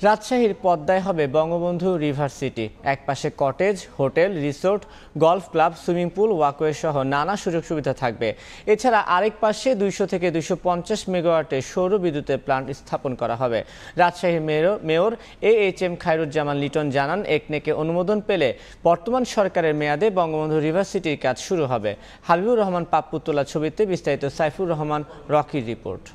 রাজশাহীর পদ্মায় হবে বঙ্গবন্ধু রিভার সিটি। একপাশে cottage, hotel, resort, golf club, swimming pool, walkway সহ নানা সুযোগ সুবিধা থাকবে। এছাড়া আরেক পাশে 200 থেকে 250 মেগাওয়াটের সৌর বিদ্যুতের প্লান্ট স্থাপন করা হবে। রাজশাহীর মেয়র AHM খায়রুজ্জামান লিটন জানান, একনেকে অনুমোদন পেলে বর্তমান সরকারের মেয়াদে বঙ্গবন্ধু রিভার সিটির কাজ শুরু হবে। হাবিবুর রহমান পাপ্পু তোলা ছবিতে বিস্তারিত সাইফুর রহমান রকির রিপোর্ট।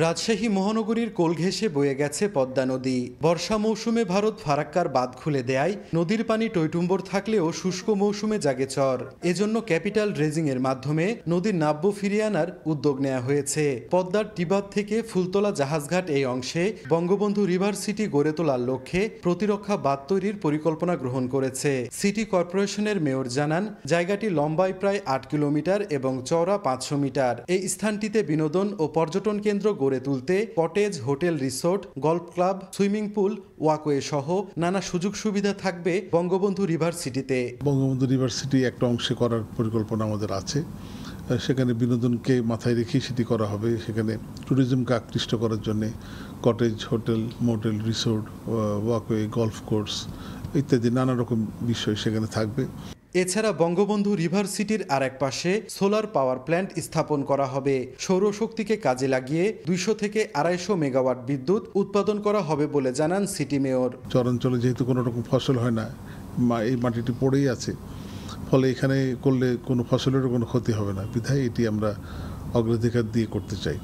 রাজশাহী মহানগরীর কোল ঘেঁষে বয়ে গেছে পদ্মা নদী। বর্ষা মৌসুমে ভারত ফারাক্কার বাঁধ খুলে দেয় নদীর পানি টইটুম্বর থাকলেও শুষ্ক মৌসুমে জাগে চর। এজন্য ক্যাপিটাল ড্রেজিং এর মাধ্যমে নদীর নাব্য ফিরিয়ে আনার উদ্যোগ নেওয়া হয়েছে। পদ্মার টিবাদ থেকে ফুলতলা জাহাজঘাট এই অংশে বঙ্গবন্ধু রিভার সিটি গড়ে তোলার লক্ষ্যে প্রতিরক্ষা বাঁধ তৈরির পরিকল্পনা গ্রহণ করেছে। সিটি কর্পোরেশনের মেয়র জানান, জায়গাটি লম্বায় প্রায় 8 কিলোমিটার এবং চওড়া 500 মিটার। এই স্থানটিতে বিনোদন ও পর্যটন কেন্দ্র গড়ে তুলতে cottage, hotel, resort, golf club, swimming pool, walkway সহ নানা সুযোগ সুবিধা থাকবে বঙ্গবন্ধু রিভার সিটিতে। বঙ্গবন্ধু রিভার সিটি একটা অংশে করার পরিকল্পনা আমাদের আছে। সেখানে বিনোদনকে মাথায় রেখেই সেটি করা হবে। সেখানে ট্যুরিজমকে আকৃষ্ট করার জন্য cottage, hotel, motel, resort, walkway, golf course ইত্যাদি নানা রকম বিষয় সেখানে থাকবে। এছাড়া বঙ্গবন্ধু রিভার সিটির আরেক পাশে সোলার পাওয়ার প্ল্যান্ট স্থাপন করা হবে। সৌরশক্তিকে কাজে লাগিয়ে 200 থেকে 250 মেগাওয়াট বিদ্যুৎ উৎপাদন করা হবে বলে জানান সিটি মেয়র। চরাঞ্চলে যেহেতু কোনো রকম ফসল হয় না, এই মাটিটি পড়েই আছে, ফলে এখানে করলে কোনো ফসলেরও কোনো ক্ষতি হবে না, বিধায় এটি আমরা অগ্রাধিকার দিয়ে করতে চাই।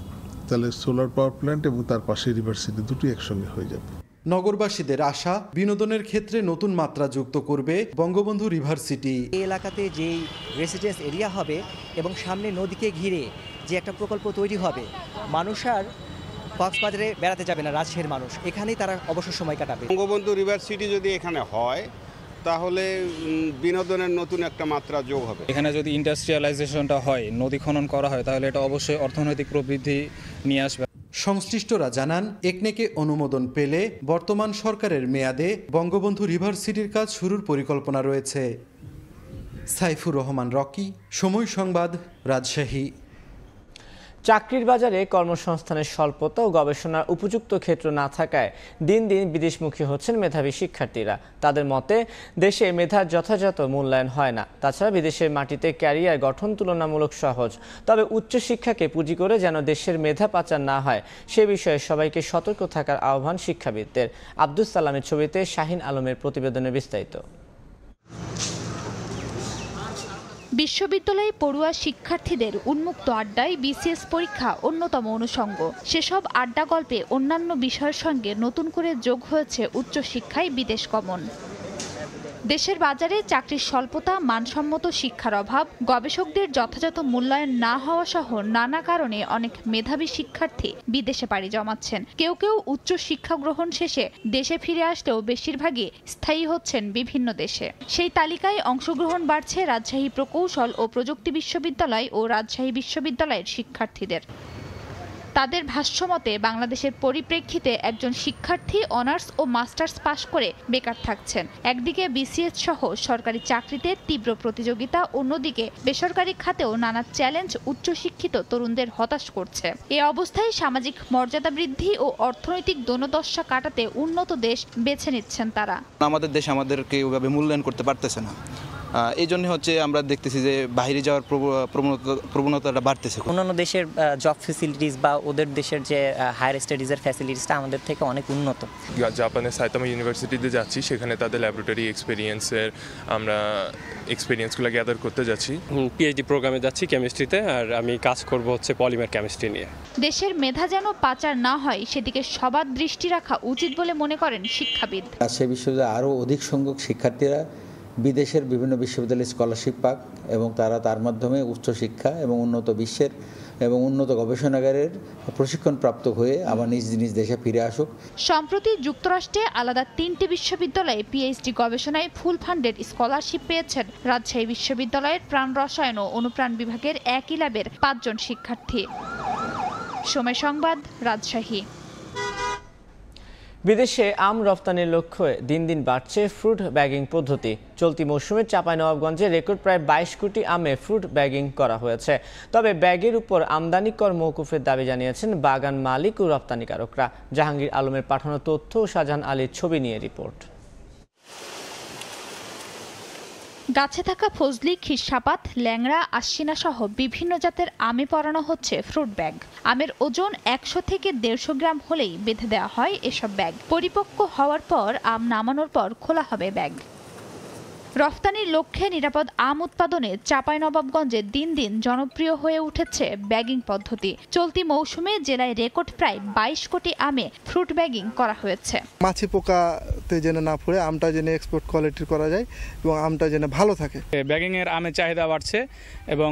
তাহলে সোলার পাওয়ার প্ল্যান্ট এবং তার পাশে রিভার সিটি দুটি একসঙ্গে হয়ে যাবে। নগরবাসীদের আশা, বিনোদনের ক্ষেত্রে নতুন মাত্রা যুক্ত করবে বঙ্গবন্ধু রিভার সিটি। এই এলাকাতে যেই রেসিডেন্স এরিয়া হবে এবং সামনে নদীকে ঘিরে যে একটা প্রকল্প তৈরি হবে, মানুষ আর কক্সবাজারে বেড়াতে যাবে না, রাজশাহীর মানুষ এখানেই তারা অবসর সময় কাটাবে। বঙ্গবন্ধু রিভার সিটি যদি এখানে হয় তাহলে বিনোদনের নতুন একটা মাত্রা যোগ হবে। এখানে যদি ইন্ডাস্ট্রিয়ালাইজেশনটা হয়, নদী খনন করা হয়, তাহলে এটা অবশ্যই অর্থনৈতিক প্রবৃদ্ধি নিয়ে আসবে। সংশ্লিষ্টরা জানান, একনেকে অনুমোদন পেলে বর্তমান সরকারের মেয়াদে বঙ্গবন্ধু রিভার সিটির কাজ শুরুর পরিকল্পনা রয়েছে। সাইফুর রহমান রকি, সময় সংবাদ, রাজশাহী। চাকরির বাজারে কর্মসংস্থানের স্বল্পতা ও গবেষণার উপযুক্ত ক্ষেত্র না থাকায় দিন দিন বিদেশমুখী হচ্ছেন মেধাবী শিক্ষার্থীরা। তাদের মতে, দেশে মেধার যথাযথ মূল্যায়ন হয় না। তাছাড়া বিদেশের মাটিতে ক্যারিয়ার গঠন তুলনামূলক সহজ। তবে উচ্চশিক্ষাকে পুঁজি করে যেন দেশের মেধা পাচার না হয় সে বিষয়ে সবাইকে সতর্ক থাকার আহ্বান শিক্ষাবিদদের। আব্দুস সালামের ছবিতে শাহিন আলমের প্রতিবেদনে বিস্তারিত। বিশ্ববিদ্যালয়ে পড়ুয়া শিক্ষার্থীদের উন্মুক্ত আড্ডায় বিসিএস পরীক্ষা অন্যতম অনুষঙ্গ। সেসব আড্ডা গল্পে অন্যান্য বিষয়ের সঙ্গে নতুন করে যোগ হয়েছে উচ্চশিক্ষায় বিদেশ গমন। দেশের বাজারে চাকরির স্বল্পতা, মানসম্মত শিক্ষার অভাব, গবেষকদের যথাযথ মূল্যায়ন না হওয়া সহ নানা কারণে অনেক মেধাবী শিক্ষার্থী বিদেশে পাড়ি জমাচ্ছেন। কেউ কেউ উচ্চ শিক্ষা গ্রহণ শেষে দেশে ফিরে আসলেও বেশিরভাগই স্থায়ী হচ্ছেন বিভিন্ন দেশে। সেই তালিকায় অংশগ্রহণ বাড়ছে রাজশাহী প্রকৌশল ও প্রযুক্তি বিশ্ববিদ্যালয় ও রাজশাহী বিশ্ববিদ্যালয়ের শিক্ষার্থীদের। তাদের ভাষ্যমতে বাংলাদেশের পরিপ্রেক্ষিতে একজন শিক্ষার্থী অনার্স ও মাস্টার্স পাশ করে বেকার থাকছেন। একদিকে বিসিএস সহ সরকারি চাকরিতে তীব্র প্রতিযোগিতা, অন্যদিকে বেসরকারি খাতেও নানা চ্যালেঞ্জ উচ্চশিক্ষিত তরুণদের হতাশ করছে। এ অবস্থায় সামাজিক মর্যাদা বৃদ্ধি ও অর্থনৈতিক দোনদশা কাটাতে উন্নত দেশ বেছে নিচ্ছেন তারা। আমাদের দেশ আমাদেরকে ওইভাবে মূল্যায়ন করতে পারতেছে না, এই জন্য আমরা দেখতেছি যে বাইরে যাওয়ার প্রবণতাটা বাড়তেছে। অন্যান্য দেশের জব ফ্যাসিলিটিস বা ওদের দেশের যে হায়ার স্টাডিজের ফ্যাসিলিটিসটা আমাদের থেকে অনেক উন্নত। জাপানের সাইতামা ইউনিভার্সিটিতে যাচ্ছি, সেখানে তাদের ল্যাবরেটরি এক্সপিরিয়েন্সের আমরা এক্সপিরিয়েন্সগুলো গ্যাদার করতে যাচ্ছি। পিএইচডি প্রোগ্রামে যাচ্ছি কেমিস্ট্রিতে, আর আমি কাজ করব পলিমার কেমিস্ট্রি নিয়ে। দেশের মেধা যেন পাচার না হয় সেদিকে সবার দৃষ্টি রাখা উচিত বলে মনে করেন শিক্ষাবিদ। রাজশাহী বিশ্ববিদ্যালয়ে আরও অধিক সংখ্যক শিক্ষার্থীরা বিদেশের বিভিন্ন বিশ্ববিদ্যালয়ে স্কলারশিপ পাক এবং তারা তার মাধ্যমে উচ্চশিক্ষা এবং উন্নত বিশ্বের এবং উন্নত গবেষণাগারের প্রশিক্ষণ প্রাপ্ত হয়ে আবার নিজ নিজ দেশে ফিরে আসুক। সম্প্রতি যুক্তরাষ্ট্রে আলাদা 3টি বিশ্ববিদ্যালয়ে পিএইচডি গবেষণায় ফুল ফান্ডেড স্কলারশিপ পেয়েছেন রাজশাহী বিশ্ববিদ্যালয়ের প্রাণ রসায়ন ও অনুপ্রাণ বিভাগের একই ল্যাবের 5 জন শিক্ষার্থী। সময় সংবাদ, রাজশাহী। বিদেশে আম রপ্তানির লক্ষ্যে দিন দিন বাড়ছে ফ্রুট ব্যাগিং পদ্ধতি। চলতি মৌসুমে চাঁপাইনবাবগঞ্জে রেকর্ড প্রায় 22 কোটি আমে ফ্রুট ব্যাগিং করা হয়েছে। তবে ব্যাগের উপর আমদানি কর মওকুফের দাবি জানিয়েছেন বাগান মালিক ও রপ্তানিকারকরা। জাহাঙ্গীর আলমের পাঠানো তথ্য ও শাহজাহান আলীর ছবি নিয়ে রিপোর্ট। গাছে থাকা ফজলি, খিরসাপাত, ল্যাংড়া, আশ্বিনা সহ বিভিন্ন জাতের আমে পরানো হচ্ছে ফ্রুট ব্যাগ। আমের ওজন 100 থেকে 150 গ্রাম হলেই বেঁধে দেওয়া হয় এসব ব্যাগ। পরিপক্ক হওয়ার পর আম নামানোর পর খোলা হবে ব্যাগ। রফতানির লক্ষ্যে নিরাপদ আম উৎপাদনে চাঁপাইনবাবগঞ্জে দিন দিন জনপ্রিয় হয়ে উঠেছে ব্যাগিং পদ্ধতি। চলতি মৌসুমে জেলায় রেকর্ড প্রায় 22 কোটি আমে ফ্রুট ব্যাগিং করা হয়েছে। মাছি পোকাতে যেন না পড়ে আমটা যেন এক্সপোর্ট কোয়ালিটির করা যায় এবং আমটা যেন ভালো থাকে। ব্যাগিং এর আমের চাহিদা বাড়ছে এবং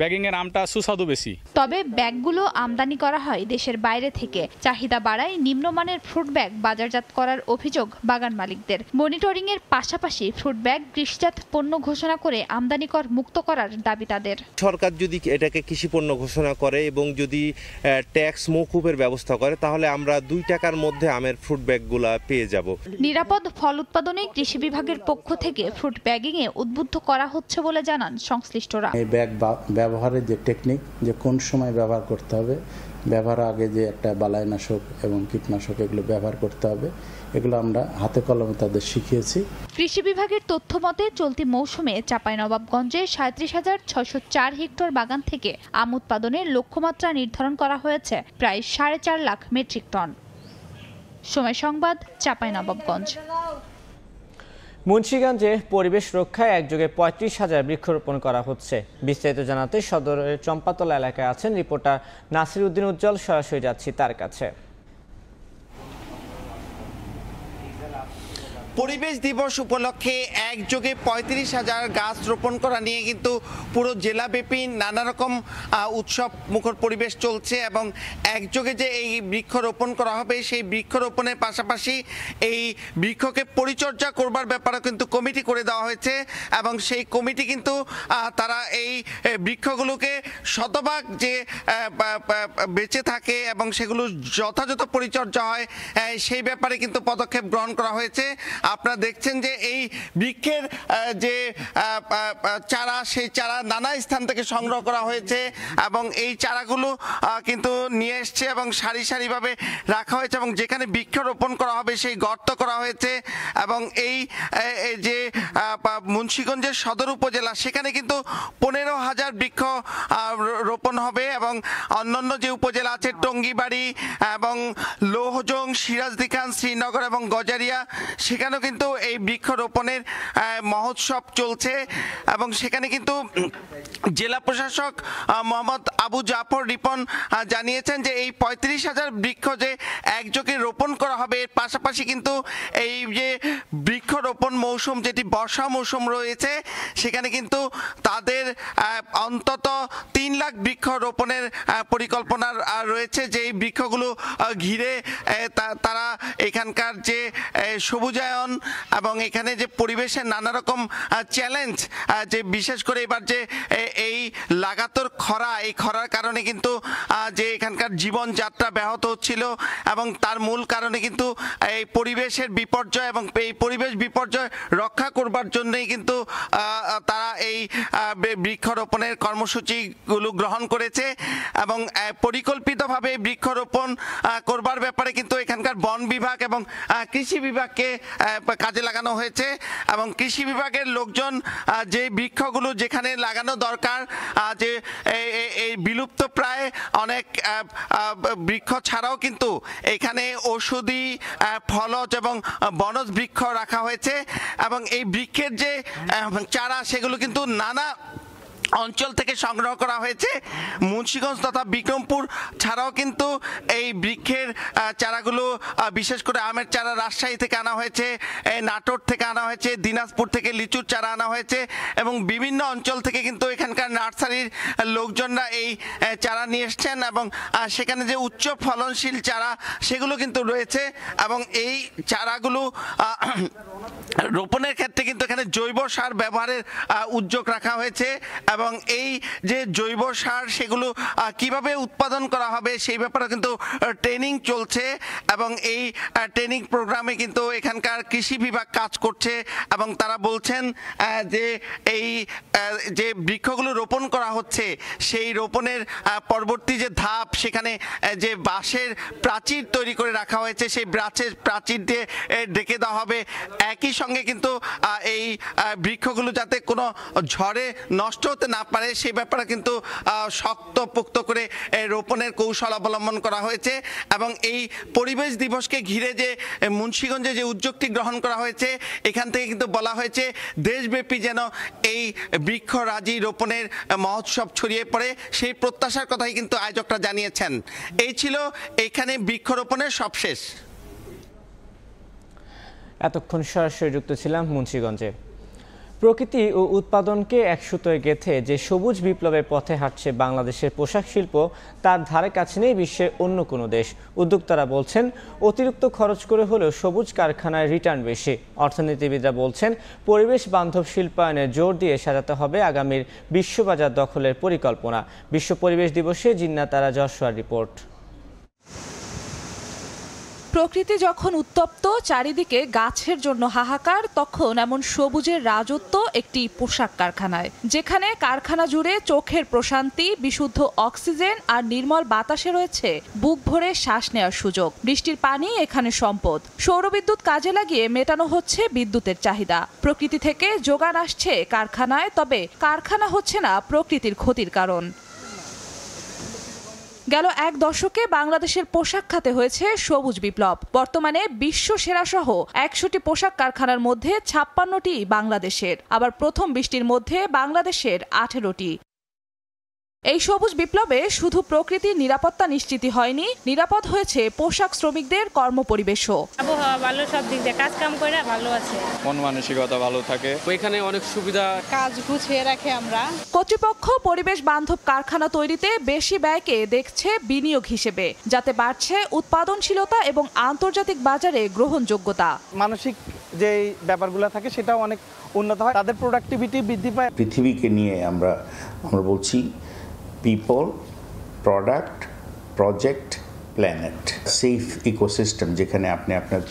ব্যাগিং এর আমটা সুস্বাদু বেশি। তবে ব্যাগগুলো আমদানি করা হয় দেশের বাইরে থেকে। চাহিদা বাড়ায় নিম্নমানের ফ্রুট ব্যাগ বাজারজাত করার অভিযোগ বাগান মালিকদের। মনিটরিং এর পাশাপাশি ফ্রুট ব্যাগ কৃষিজাত পণ্য ঘোষণা করে আমদানি কর মুক্ত করার দাবি তাদের। সরকার যদি এটাকে কৃষি পণ্য ঘোষণা করে এবং যদি ট্যাক্স মওকুফের ব্যবস্থা করে তাহলে আমরা 2 টাকার মধ্যে আমের ফ্রুট ব্যাগগুলো পেয়ে যাব। নিরাপদ ফল উৎপাদনে কৃষি বিভাগের পক্ষ থেকে ফ্রুট ব্যাগিং এ উদ্বুদ্ধ করা হচ্ছে বলে জানান সংশ্লিষ্টরা। এই ব্যাগ ব্যবহারের যে টেকনিক, যে কোন সময় ব্যবহার করতে হবে, ব্যবহার আগে যে একটা বালাইনাশক এবং কীটনাশক এগুলো ব্যবহার করতে হবে, এগুলো আমরা হাতে কলমে তাদের শিখিয়েছি। কৃষি বিভাগের তথ্য মতে চলতি মৌসুমে চাঁপাইনবাবগঞ্জে 37,604 হেক্টর বাগান থেকে আম উৎপাদনের লক্ষ্যমাত্রা নির্ধারণ করা হয়েছে প্রায় 4.5 লাখ মেট্রিক টন। সময় সংবাদ, চাঁপাইনবাবগঞ্জ। মুন্সিগঞ্জে পরিবেশ রক্ষায় একযোগে 35,000 বৃক্ষরোপণ করা হচ্ছে। বিস্তারিত জানাতে সদরের চম্পাতলা এলাকায় আছেন রিপোর্টার নাসির উদ্দিন উজ্জ্বল। সরাসরি যাচ্ছি তার কাছে। পরিবেশ দিবস উপলক্ষে একযোগে 35,000 গাছ রোপণ করা নিয়ে কিন্তু পুরো জেলাব্যাপী নানা রকম উৎসব মুখর পরিবেশ চলছে এবং একযোগে যে এই বৃক্ষ রোপণ করা হবে সেই বৃক্ষরোপণের পাশাপাশি এই বৃক্ষকে পরিচর্যা করবার ব্যাপারে কিন্তু কমিটি করে দেওয়া হয়েছে এবং সেই কমিটি কিন্তু তারা এই বৃক্ষগুলোকে শতভাগ যে বেঁচে থাকে এবং সেগুলো যথাযথ পরিচর্যা হয় সেই ব্যাপারে কিন্তু পদক্ষেপ গ্রহণ করা হয়েছে। আপনারা দেখছেন যে এই বৃক্ষের যে চারা, সেই চারা নানা স্থান থেকে সংগ্রহ করা হয়েছে এবং এই চারাগুলো কিন্তু নিয়ে এসছে এবং সারি সারিভাবে রাখা হয়েছে এবং যেখানে বৃক্ষ রোপণ করা হবে সেই গর্ত করা হয়েছে এবং এই যে মুন্সিগঞ্জের সদর উপজেলা সেখানে কিন্তু 15,000 বৃক্ষ রোপণ হবে এবং অন্যান্য যে উপজেলা আছে টঙ্গিবাড়ি এবং লৌহজং, সিরাজদিখান, শ্রীনগর এবং গজারিয়া সেখানেও কিন্তু এই বৃক্ষরোপণের মহোৎসব চলছে এবং সেখানে কিন্তু জেলা প্রশাসক মোহাম্মদ আবু জাফর রিপন জানিয়েছেন যে এই 35,000 বৃক্ষ যে একযোগে রোপণ করা হবে এর পাশাপাশি কিন্তু এই যে বৃক্ষরোপণ মৌসুম যেটি বর্ষা মৌসুম রয়েছে সেখানে কিন্তু তাদের অন্তত 3 লাখ বৃক্ষ রোপণের পরিকল্পনা রয়েছে। যে এই বৃক্ষগুলো ঘিরে তারা এখানকার যে সবুজায়ন এবং এখানে যে পরিবেশের নানা রকম চ্যালেঞ্জ, যে বিশেষ করে এবার যে এই লাগাতার খরা, এই খরা করার কারণে কিন্তু যে এখানকার জীবনযাত্রা ব্যাহত হচ্ছিল এবং তার মূল কারণে কিন্তু এই পরিবেশের বিপর্যয় এবং এই পরিবেশ বিপর্যয় রক্ষা করবার জন্যই কিন্তু তারা এই বৃক্ষরোপণের কর্মসূচিগুলো গ্রহণ করেছে এবং পরিকল্পিতভাবে বৃক্ষরোপণ করবার ব্যাপারে কিন্তু এখানকার বন বিভাগ এবং কৃষি বিভাগকে কাজে লাগানো হয়েছে এবং কৃষি বিভাগের লোকজন যে বৃক্ষগুলো যেখানে লাগানো দরকার, যে এই বিলুপ্ত প্রায় অনেক বৃক্ষ ছাড়াও কিন্তু এখানে ঔষধি, ফলজ এবং বনজ বৃক্ষ রাখা হয়েছে এবং এই বৃক্ষের যে চারা সেগুলো কিন্তু নানা অঞ্চল থেকে সংগ্রহ করা হয়েছে। মুন্সিগঞ্জ তথা বিক্রমপুর ছাড়াও কিন্তু এই বৃক্ষের চারাগুলো, বিশেষ করে আমের চারা রাজশাহী থেকে আনা হয়েছে, নাটোর থেকে আনা হয়েছে, দিনাজপুর থেকে লিচুর চারা আনা হয়েছে এবং বিভিন্ন অঞ্চল থেকে কিন্তু এখানকার নার্সারির লোকজনরা এই চারা নিয়ে এসছেন এবং সেখানে যে উচ্চ ফলনশীল চারা সেগুলো কিন্তু রয়েছে এবং এই চারাগুলো রোপণের ক্ষেত্রে কিন্তু এখানে জৈব সার ব্যবহারের উদ্যোগ রাখা হয়েছে এবং এই যে জৈব সার সেগুলো কিভাবে উৎপাদন করা হবে সেই ব্যাপারে কিন্তু ট্রেনিং চলছে এবং এই ট্রেনিং প্রোগ্রামে কিন্তু এখানকার কৃষি বিভাগ কাজ করছে এবং তারা বলছেন যে এই যে বৃক্ষগুলো রোপণ করা হচ্ছে সেই রোপণের পরবর্তী যে ধাপ, সেখানে যে বাঁশের প্রাচীর তৈরি করে রাখা হয়েছে সেই প্রাচীর দিয়ে ঢেকে দেওয়া হবে। একই সঙ্গে কিন্তু এই বৃক্ষগুলো যাতে কোনো ঝড়ে নষ্ট হতে না পারে সেই ব্যাপারে কিন্তু শক্তপোক্ত করে রোপণের কৌশল অবলম্বন করা হয়েছে এবং এই পরিবেশ দিবসকে ঘিরে যে মুন্সিগঞ্জে যে উদ্যোগটি গ্রহণ করা হয়েছে এখান থেকে কিন্তু বলা হয়েছে দেশব্যাপী যেন এই বৃক্ষরাজি রোপণের মহোৎসব ছড়িয়ে পড়ে, সেই প্রত্যাশার কথাই কিন্তু আয়োজকরা জানিয়েছেন। এই ছিল এখানে বৃক্ষরোপণের সবশেষ। এতক্ষণ সরাসরি যুক্ত ছিলাম মুন্সিগঞ্জে। প্রকৃতি ও উৎপাদনকে এক সুতোয় গেঁথে যে সবুজ বিপ্লবের পথে হাঁটছে বাংলাদেশের পোশাক শিল্প, তার ধারে কাছে নেই বিশ্বের অন্য কোনো দেশ। উদ্যোক্তারা বলছেন অতিরিক্ত খরচ করে হলেও সবুজ কারখানায় রিটার্ন বেশি। অর্থনীতিবিদরা বলছেন পরিবেশ বান্ধব শিল্পায়নে জোর দিয়ে সাজাতে হবে আগামীর বিশ্ববাজার দখলের পরিকল্পনা। বিশ্ব পরিবেশ দিবসে জিন্নাতারা যশোয়ার রিপোর্ট। প্রকৃতি যখন উত্তপ্ত, চারিদিকে গাছের জন্য হাহাকার, তখন এমন সবুজের রাজত্ব একটি পোশাক কারখানায়, যেখানে কারখানা জুড়ে চোখের প্রশান্তি, বিশুদ্ধ অক্সিজেন আর নির্মল বাতাসে রয়েছে বুক ভরে শ্বাস নেওয়ার সুযোগ। বৃষ্টির পানি এখানে সম্পদ। সৌরবিদ্যুৎ কাজে লাগিয়ে মেটানো হচ্ছে বিদ্যুতের চাহিদা। প্রকৃতি থেকে যোগান আসছে কারখানায়, তবে কারখানা হচ্ছে না প্রকৃতির ক্ষতির কারণ। গেল এক দশকে বাংলাদেশের পোশাক খাতে হয়েছে সবুজ বিপ্লব। বর্তমানে বিশ্ব সেরা সহ ১০০টি পোশাক কারখানার মধ্যে ৫৬টি বাংলাদেশের, আবার প্রথম ২০টির মধ্যে বাংলাদেশের ১৮টি। এই সবুজ বিপ্লবে শুধু প্রকৃতির নিরাপত্তা নিশ্চিত হয়নি, নিরাপদ হয়েছে পোশাক শ্রমিকদের কর্মপরিবেশও। আবহাওয়া ভালো, সব দিক দিয়ে কাজ কাম করে ভালো আছে, মন মানসিকতা ভালো থাকে, ওইখানে অনেক সুবিধা, কাজ গুছিয়ে রাখে আমরা। কর্তৃপক্ষ পরিবেশ বান্ধব কারখানা তৈরিতে বেশি ব্যয়কে দেখছে বিনিয়োগ হিসেবে, যাতে বাড়ছে উৎপাদনশীলতা এবং আন্তর্জাতিক বাজারে গ্রহণযোগ্যতা। মানসিক যে ব্যাপারগুলো থাকে সেটাও অনেক উন্নত হয়, তাদের প্রোডাক্টিভিটি বৃদ্ধি পায়। পৃথিবীকে নিয়ে আমরা বলছি people, product, project, planet, safe ecosystem, যেখানে আপনি আপনার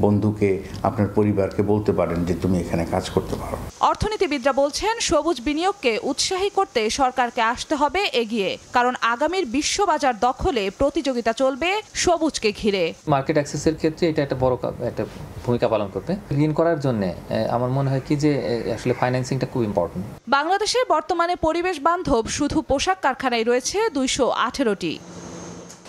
বন্ধুকে, আপনার পরিবারকে বলতে পারেন যে তুমি এখানে কাজ করতে পারো। অর্থনীতিবিদরা বলছেন সবুজ বিনিয়োগকে উৎসাহী করতে সরকারকে আসতে হবে এগিয়ে, কারণ আগামীর বিশ্ববাজার দখলে প্রতিযোগিতা চলবে সবুজকে ঘিরে। মার্কেট অ্যাক্সেসের ক্ষেত্রে এটা একটা বড় একটা ভূমিকা পালন করবে। ঋণ করার জন্য আমার মনে হয় কি যে আসলে ফাইন্যান্সিংটা খুব ইম্পর্টেন্ট। বাংলাদেশে বর্তমানে পরিবেশ বান্ধব শুধু পোশাক কারখানায় রয়েছে ২১৮টি।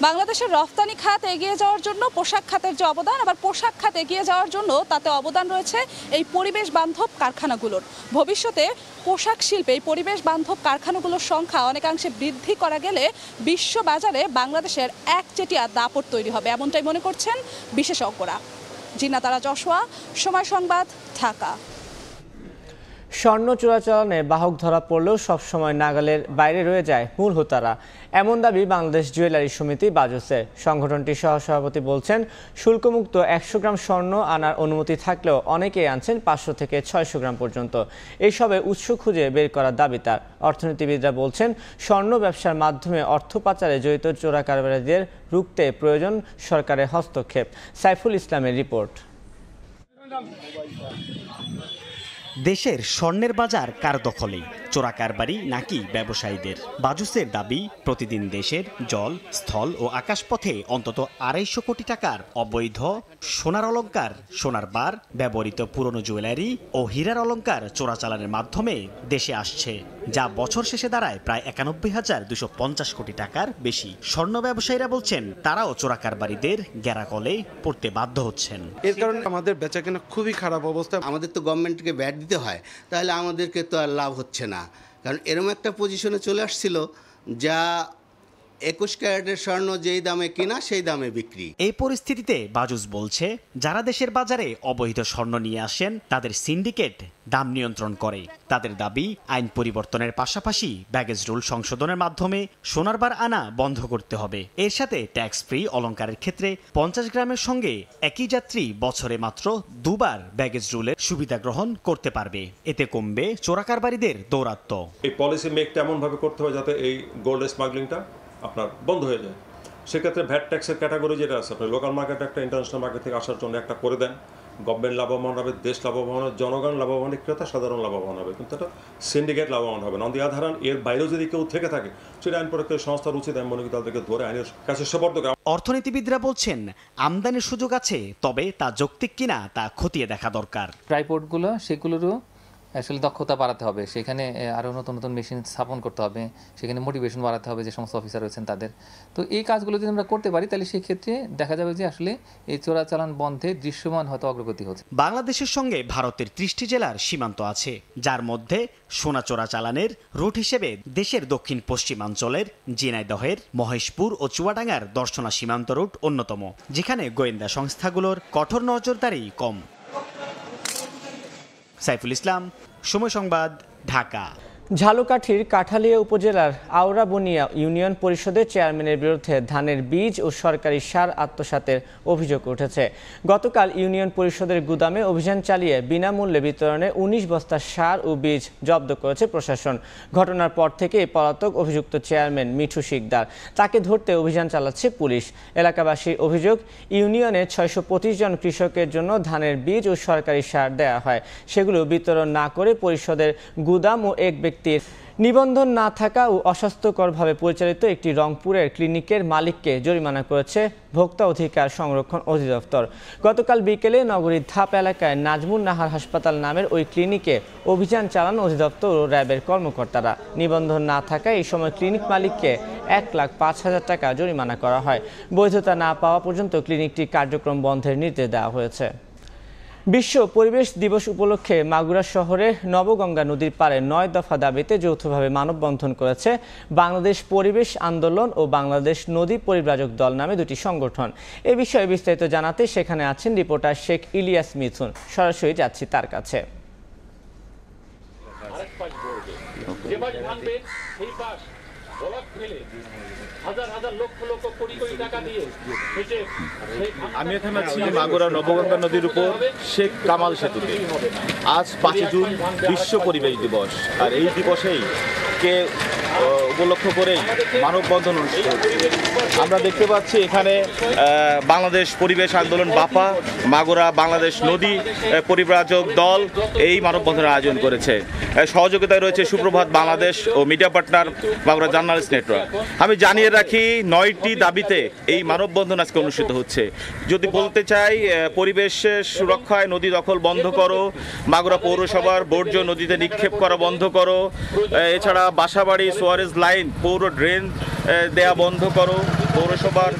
বাংলাদেশের রফতানি খাত এগিয়ে যাওয়ার জন্য পোশাক খাতের যে অবদান, আবার পোশাক খাত এগিয়ে যাওয়ার জন্য তাতে অবদান রয়েছে এই পরিবেশ বান্ধব কারখানাগুলোর। ভবিষ্যতে পোশাক শিল্পে এই পরিবেশ বান্ধব কারখানাগুলোর সংখ্যা অনেকাংশে বৃদ্ধি করা গেলে বিশ্ব বাজারে বাংলাদেশের একচেটিয়া দাপট তৈরি হবে, এমনটাই মনে করছেন বিশেষজ্ঞরা। জিন্নাতারা যশোয়া, সময় সংবাদ, ঢাকা। স্বর্ণ চোরাচালানে বাহক ধরা পড়লেও সবসময় নাগালের বাইরে রয়ে যায় মূল হোতারা, এমন দাবি বাংলাদেশ জুয়েলারি সমিতি বাজুসের। সংগঠনটির সহসভাপতি বলছেন, শুল্কমুক্ত 100 গ্রাম স্বর্ণ আনার অনুমতি থাকলেও অনেকেই আনছেন 500 থেকে 600 গ্রাম পর্যন্ত। এইসবে উৎস খুঁজে বের করার দাবি তার। অর্থনীতিবিদরা বলছেন, স্বর্ণ ব্যবসার মাধ্যমে অর্থ পাচারে জড়িত চোরা কারবারিদের রুখতে প্রয়োজন সরকারের হস্তক্ষেপ। সাইফুল ইসলামের রিপোর্ট। দেশের স্বর্ণের বাজার কার দখলে, চোরা কারবারি নাকি ব্যবসায়ীদের? বাজুসের দাবি, প্রতিদিন দেশের জল, স্থল ও আকাশপথে অন্তত 250 কোটি টাকার অবৈধ সোনার অলংকার, সোনার বার, ব্যবহৃত পুরনো জুয়েলারি ও হীরার অলংকার চোরাচালানের মাধ্যমে দেশে আসছে, যা বছর শেষে দাঁড়ায় প্রায় 91,250 কোটি টাকার বেশি। স্বর্ণ ব্যবসায়ীরা বলছেন, তারাও চোরা কারবারিদের গেরাকলে পড়তে বাধ্য হচ্ছেন। এর কারণে আমাদের বেচাকেনা খুবই খারাপ অবস্থা। আমাদের তো গভর্নমেন্টকে ব্যাট দিতে হয়, তাহলে আমাদেরকে তো আর লাভ হচ্ছে না, কারণ এরকম একটা পজিশনে চলে আসছিল যা 21 ক্যারেটের স্বর্ণ যেই দামে কিনা সেই দামে বিক্রি। এই পরিস্থিতিতে বাজুস বলছে, যারা দেশের বাজারে অবৈধ স্বর্ণ নিয়ে আসেন তাদের সিন্ডিকেট দাম নিয়ন্ত্রণ করে। তাদের দাবি, আইন পরিবর্তনের পাশাপাশি ব্যাগেজ রুল সংশোধনের মাধ্যমে সোনার বার আনা বন্ধ করতে হবে। এর সাথে ট্যাক্স ফ্রি অলংকারের ক্ষেত্রে 50 গ্রামের সঙ্গে একই যাত্রী বছরে মাত্র 2 বার ব্যাগেজ রুলের সুবিধা গ্রহণ করতে পারবে। এতে কমবে চোরাকারবারিদের দৌরাত্ম্য। এই পলিসি মেকটা এমনভাবে করতে হবে যাতে এই গোল্ড স্মাগলিংটা আপনার বন্ধ হয়ে যায়। সেক্ষেত্রে ভ্যাট ট্যাক্সের ক্যাটাগরি যেটা আছে, আপনি লোকাল মার্কেট একটা ইন্টারন্যাশনাল মার্কেট থেকে আসার জন্য একটা করে দেন, গভর্নমেন্ট লাভবান হবে, দেশ লাভবান হবে, জনগণ লাভবান, ক্রেতা সাধারণ লাভবান হবে, কিন্তু এটা সিন্ডিকেট লাভবান হবে না। অন দি আদার হ্যান্ড, এর বাইরেও যদি কেউ থেকে থাকে সেটা আইন প্রয়োগকারী সংস্থার উচিত আমি মনে করি তাদেরকে ধরে আইনের কাছে সুপর্দ করা। অর্থনীতিবিদরা বলছেন, আমদানির সুযোগ আছে, তবে তা যৌক্তিক কিনা তা খতিয়ে দেখা দরকার। ট্রাইপোর্টগুলো সেগুলোরও আসলে দক্ষতা বাড়াতে হবে, সেখানে আরও নতুন নতুন মেশিন স্থাপন করতে হবে, সেখানে মোটিভেশন বাড়াতে হবে যে সমস্ত অফিসার রয়েছেন তাদের। তো এই কাজগুলো যদি আমরা করতে পারি তাহলে সেক্ষেত্রে দেখা যাবে যে আসলে এই চোরাচালান বন্ধে দৃশ্যমান হয়তো অগ্রগতি হচ্ছে। বাংলাদেশের সঙ্গে ভারতের 30টি জেলার সীমান্ত আছে, যার মধ্যে সোনা চোরাচালানের রুট হিসেবে দেশের দক্ষিণ পশ্চিমাঞ্চলের ঝিনাইদহের মহেশপুর ও চুয়াডাঙ্গার দর্শনা সীমান্ত রুট অন্যতম, যেখানে গোয়েন্দা সংস্থাগুলোর কঠোর নজরদারি কম। সাইফুল ইসলাম, সময় সংবাদ, ঢাকা। ঝালকাঠির কাঠালিয়া উপজেলার আওরাবনিয়া ইউনিয়ন পরিষদের চেয়ারম্যানের বিরুদ্ধে ধানের বীজ ও সরকারি সার আত্মসাতের অভিযোগ উঠেছে। গতকাল ইউনিয়ন পরিষদের গুদামে অভিযান চালিয়ে বিনামূল্যে বিতরণে 19 বস্তা সার ও বীজ জব্দ করেছে প্রশাসন। ঘটনার পর থেকে পলাতক অভিযুক্ত চেয়ারম্যান মিঠু শিকদার, তাকে ধরতে অভিযান চালাচ্ছে পুলিশ। এলাকাবাসীর অভিযোগ, ইউনিয়নে 625 জন কৃষকের জন্য ধানের বীজ ও সরকারি সার দেওয়া হয়, সেগুলো বিতরণ না করে পরিষদের গুদাম ও এক ব্যক্তির নিবন্ধন না থাকা ও অস্বাস্থ্যকরভাবে পরিচালিত একটি রংপুরের ক্লিনিকের মালিককে জরিমানা করেছে ভোক্তা অধিকার সংরক্ষণ অধিদপ্তর। গতকাল বিকেলে নগরীর ধাপ এলাকায় নাজমুন নাহার হাসপাতাল নামের ওই ক্লিনিকে অভিযান চালান অধিদপ্তর ও র্যাবের কর্মকর্তারা। নিবন্ধন না থাকায় এই সময় ক্লিনিক মালিককে 1,05,000 টাকা জরিমানা করা হয়। বৈধতা না পাওয়া পর্যন্ত ক্লিনিকটি কার্যক্রম বন্ধের নির্দেশ দেওয়া হয়েছে। বিশ্ব পরিবেশ দিবস উপলক্ষে মাগুরা শহরে নবগঙ্গা নদীর পাড়ে 9 দফা দাবিতে যৌথভাবে মানববন্ধন করেছে বাংলাদেশ পরিবেশ আন্দোলন ও বাংলাদেশ নদী পরিব্রাজক দল নামে দুটি সংগঠন। এ বিষয়ে বিস্তারিত জানাতে সেখানে আছেন রিপোর্টার শেখ ইলিয়াস মিথুন। সরাসরি যাচ্ছি তার কাছে। আমি এখানে আছি মাগুরা নবগঙ্গা নদীর উপর শেখ কামাল সেতুতে। আজ 5 জুন বিশ্ব পরিবেশ দিবস, আর এই দিবসেই কে উপলক্ষ করেই মানববন্ধন অনুষ্ঠিত হচ্ছে। আমরা দেখতে পাচ্ছি এখানে বাংলাদেশ পরিবেশ আন্দোলন বাপা, মাগুরা বাংলাদেশ নদী পরিব্রাজক দল এই মানববন্ধনের আয়োজন করেছে। সহযোগিতায় রয়েছে সুপ্রভাত বাংলাদেশ ও media partner Magura journalist network. আমি জানিয়ে রাখি 9টি দাবিতে এই মানববন্ধন আজকে অনুষ্ঠিত হচ্ছে। যদি বলতে চাই, পরিবেশের সুরক্ষায় নদী দখল বন্ধ করো, মাগুরা পৌরসভার বর্জ্য নদীতে নিক্ষেপ করা বন্ধ করো, এছাড়া বাসাবাড়ি সোয়ারেজ লাইন পৌর ড্রেন দেয়া বন্ধ করো, পৌরসভার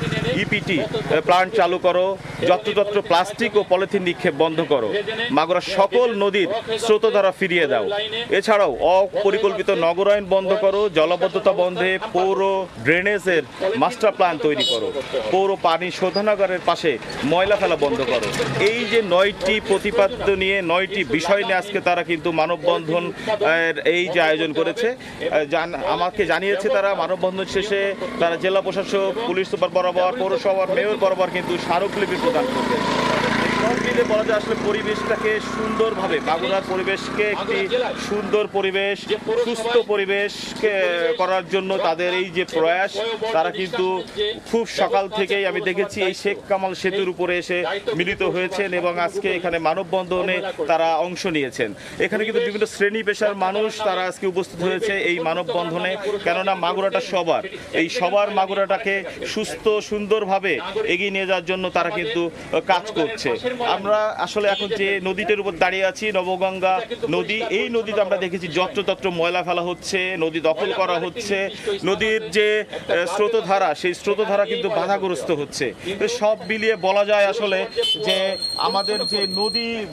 ইপিটি প্লান্ট চালু করো, যত্রতত্র প্লাস্টিক ও পলিথিন নিক্ষেপ বন্ধ করো, মাগুরার সকল নদীর স্রোতধারা ফিরিয়ে দাও। এছাড়াও অপরিকল্পিত নগরায়ন বন্ধ করো, জলাবদ্ধতা বন্ধে পৌর ড্রেনেজের মাস্টার প্ল্যান তৈরি করো, পৌর পানি শোধনাগারের পাশে ময়লা ফেলা বন্ধ করো। এই যে 9টি প্রতিপাদ্য নিয়ে 9টি বিষয় নিয়ে আজকে তারা কিন্তু মানববন্ধন এই যে আয়োজন করেছে, আমাকে জানিয়েছে তারা মানববন্ধন শেষে তারা জেলা প্রশাসক, পুলিশ সুপার বরাবর, পৌরসভার মেয়র বরাবর কিন্তু স্মারকলিপি প্রদান করবে। সব মিলে বলা যায় আসলে পরিবেশটাকে সুন্দরভাবে, মাগুরার পরিবেশকে একটি সুন্দর পরিবেশ, সুস্থ পরিবেশকে করার জন্য তাদের এই যে প্রয়াস, তারা কিন্তু খুব সকাল থেকেই আমি দেখেছি এই শেখ কামাল সেতুর উপরে এসে মিলিত হয়েছেন এবং আজকে এখানে মানববন্ধনে তারা অংশ নিয়েছেন। এখানে কিন্তু বিভিন্ন শ্রেণী পেশার মানুষ তারা আজকে উপস্থিত হয়েছে এই মানববন্ধনে, কেননা মাগুরাটা সবার, এই সবার মাগুরাটাকে সুস্থ সুন্দরভাবে এগিয়ে নিয়ে যাওয়ার জন্য তারা কিন্তু কাজ করছে। আমরা আসলে এখন যে নদীটির উপর দাঁড়িয়ে আছি, নবগঙ্গা নদী, এই নদীতে আমরা দেখেছি যত্রতত্র ময়লা ফেলা হচ্ছে, নদী দখল করা হচ্ছে, নদীর যে স্রোতধারা সেই স্রোতধারা কিন্তু বাধাগ্রস্ত হচ্ছে। সব মিলিয়ে বলা যায় আসলে যে আমাদের যে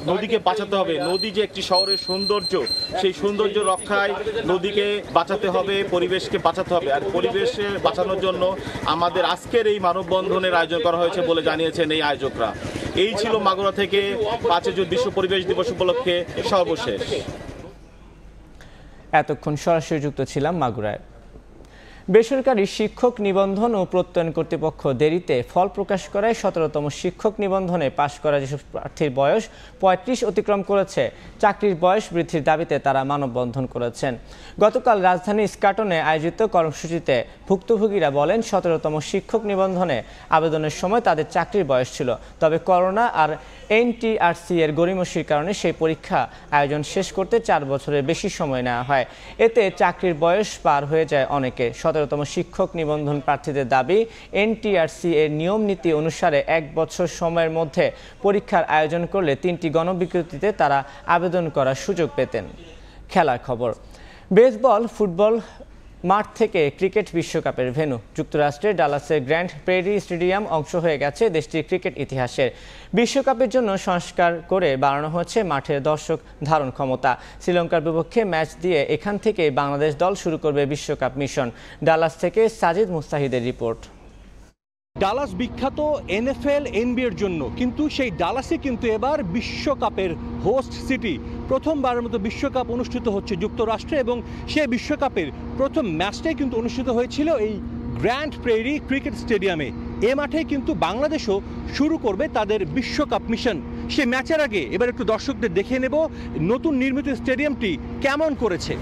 নদীকে বাঁচাতে হবে, নদী যে একটি শহরের সৌন্দর্য, সেই সৌন্দর্য রক্ষায় নদীকে বাঁচাতে হবে, পরিবেশকে বাঁচাতে হবে। আর পরিবেশে বাঁচানোর জন্য আমাদের আজকের এই মানববন্ধনের আয়োজন করা হয়েছে বলে জানিয়েছেন এই আয়োজকরা। এই ছিল মাগুরা থেকে 5 জুন বিশ্ব পরিবেশ দিবস উপলক্ষে সর্বশেষ। এতক্ষণ সরাসরি যুক্ত ছিলাম মাগুরায়। বেসরকারি শিক্ষক নিবন্ধন ও প্রত্যয়ন কর্তৃপক্ষ দেরিতে ফল প্রকাশ করায় 17তম শিক্ষক নিবন্ধনে পাশ করা যেসব প্রার্থীর বয়স 35 অতিক্রম করেছে, চাকরির বয়স বৃদ্ধির দাবিতে তারা মানববন্ধন করেছেন। গতকাল রাজধানী ইস্কাটনে আয়োজিত কর্মসূচিতে ভুক্তভোগীরা বলেন 17তম শিক্ষক নিবন্ধনে আবেদনের সময় তাদের চাকরির বয়স ছিল, তবে করোনা আর এনটিআরসি এর গড়িমসির কারণে সেই পরীক্ষা আয়োজন শেষ করতে 4 বছরের বেশি সময় নেওয়া হয়। এতে চাকরির বয়স পার হয়ে যায় অনেকে। 17তম শিক্ষক নিবন্ধন প্রার্থীদের দাবি, এনটিআরসি এর নিয়ম নীতি অনুসারে 1 বছর সময়ের মধ্যে পরীক্ষার আয়োজন করলে 3টি গণবিজ্ঞপ্তিতে তারা আবেদন করার সুযোগ পেতেন। খেলার খবর। বেসবল, ফুটবল মাঠ থেকে ক্রিকেট বিশ্বকাপের ভেন্যু যুক্তরাষ্ট্রের ডালাসের গ্র্যান্ড প্রেরি স্টেডিয়াম অংশ হয়ে গেছে দেশটির ক্রিকেট ইতিহাসের। বিশ্বকাপের জন্য সংস্কার করে বাড়ানো হচ্ছে মাঠের দর্শক ধারণ ক্ষমতা। শ্রীলঙ্কার বিপক্ষে ম্যাচ দিয়ে এখান থেকে বাংলাদেশ দল শুরু করবে বিশ্বকাপ মিশন। ডালাস থেকে সাজিদ মুস্তাহিদের রিপোর্ট। ডালাস বিখ্যাত NFL NBA-র জন্য, কিন্তু সেই ডালাসে কিন্তু এবার বিশ্বকাপের হোস্ট সিটি। প্রথমবারের মতো বিশ্বকাপ অনুষ্ঠিত হচ্ছে যুক্তরাষ্ট্রে এবং সেই বিশ্বকাপের প্রথম ম্যাচটাই কিন্তু অনুষ্ঠিত হয়েছিল এই গ্র্যান্ড প্রেরি ক্রিকেট স্টেডিয়ামে। এ মাঠে কিন্তু বাংলাদেশও শুরু করবে তাদের বিশ্বকাপ মিশন। সেই ম্যাচের আগে এবার একটু দর্শকদের দেখে নেব নতুন নির্মিত স্টেডিয়ামটি কেমন করেছে।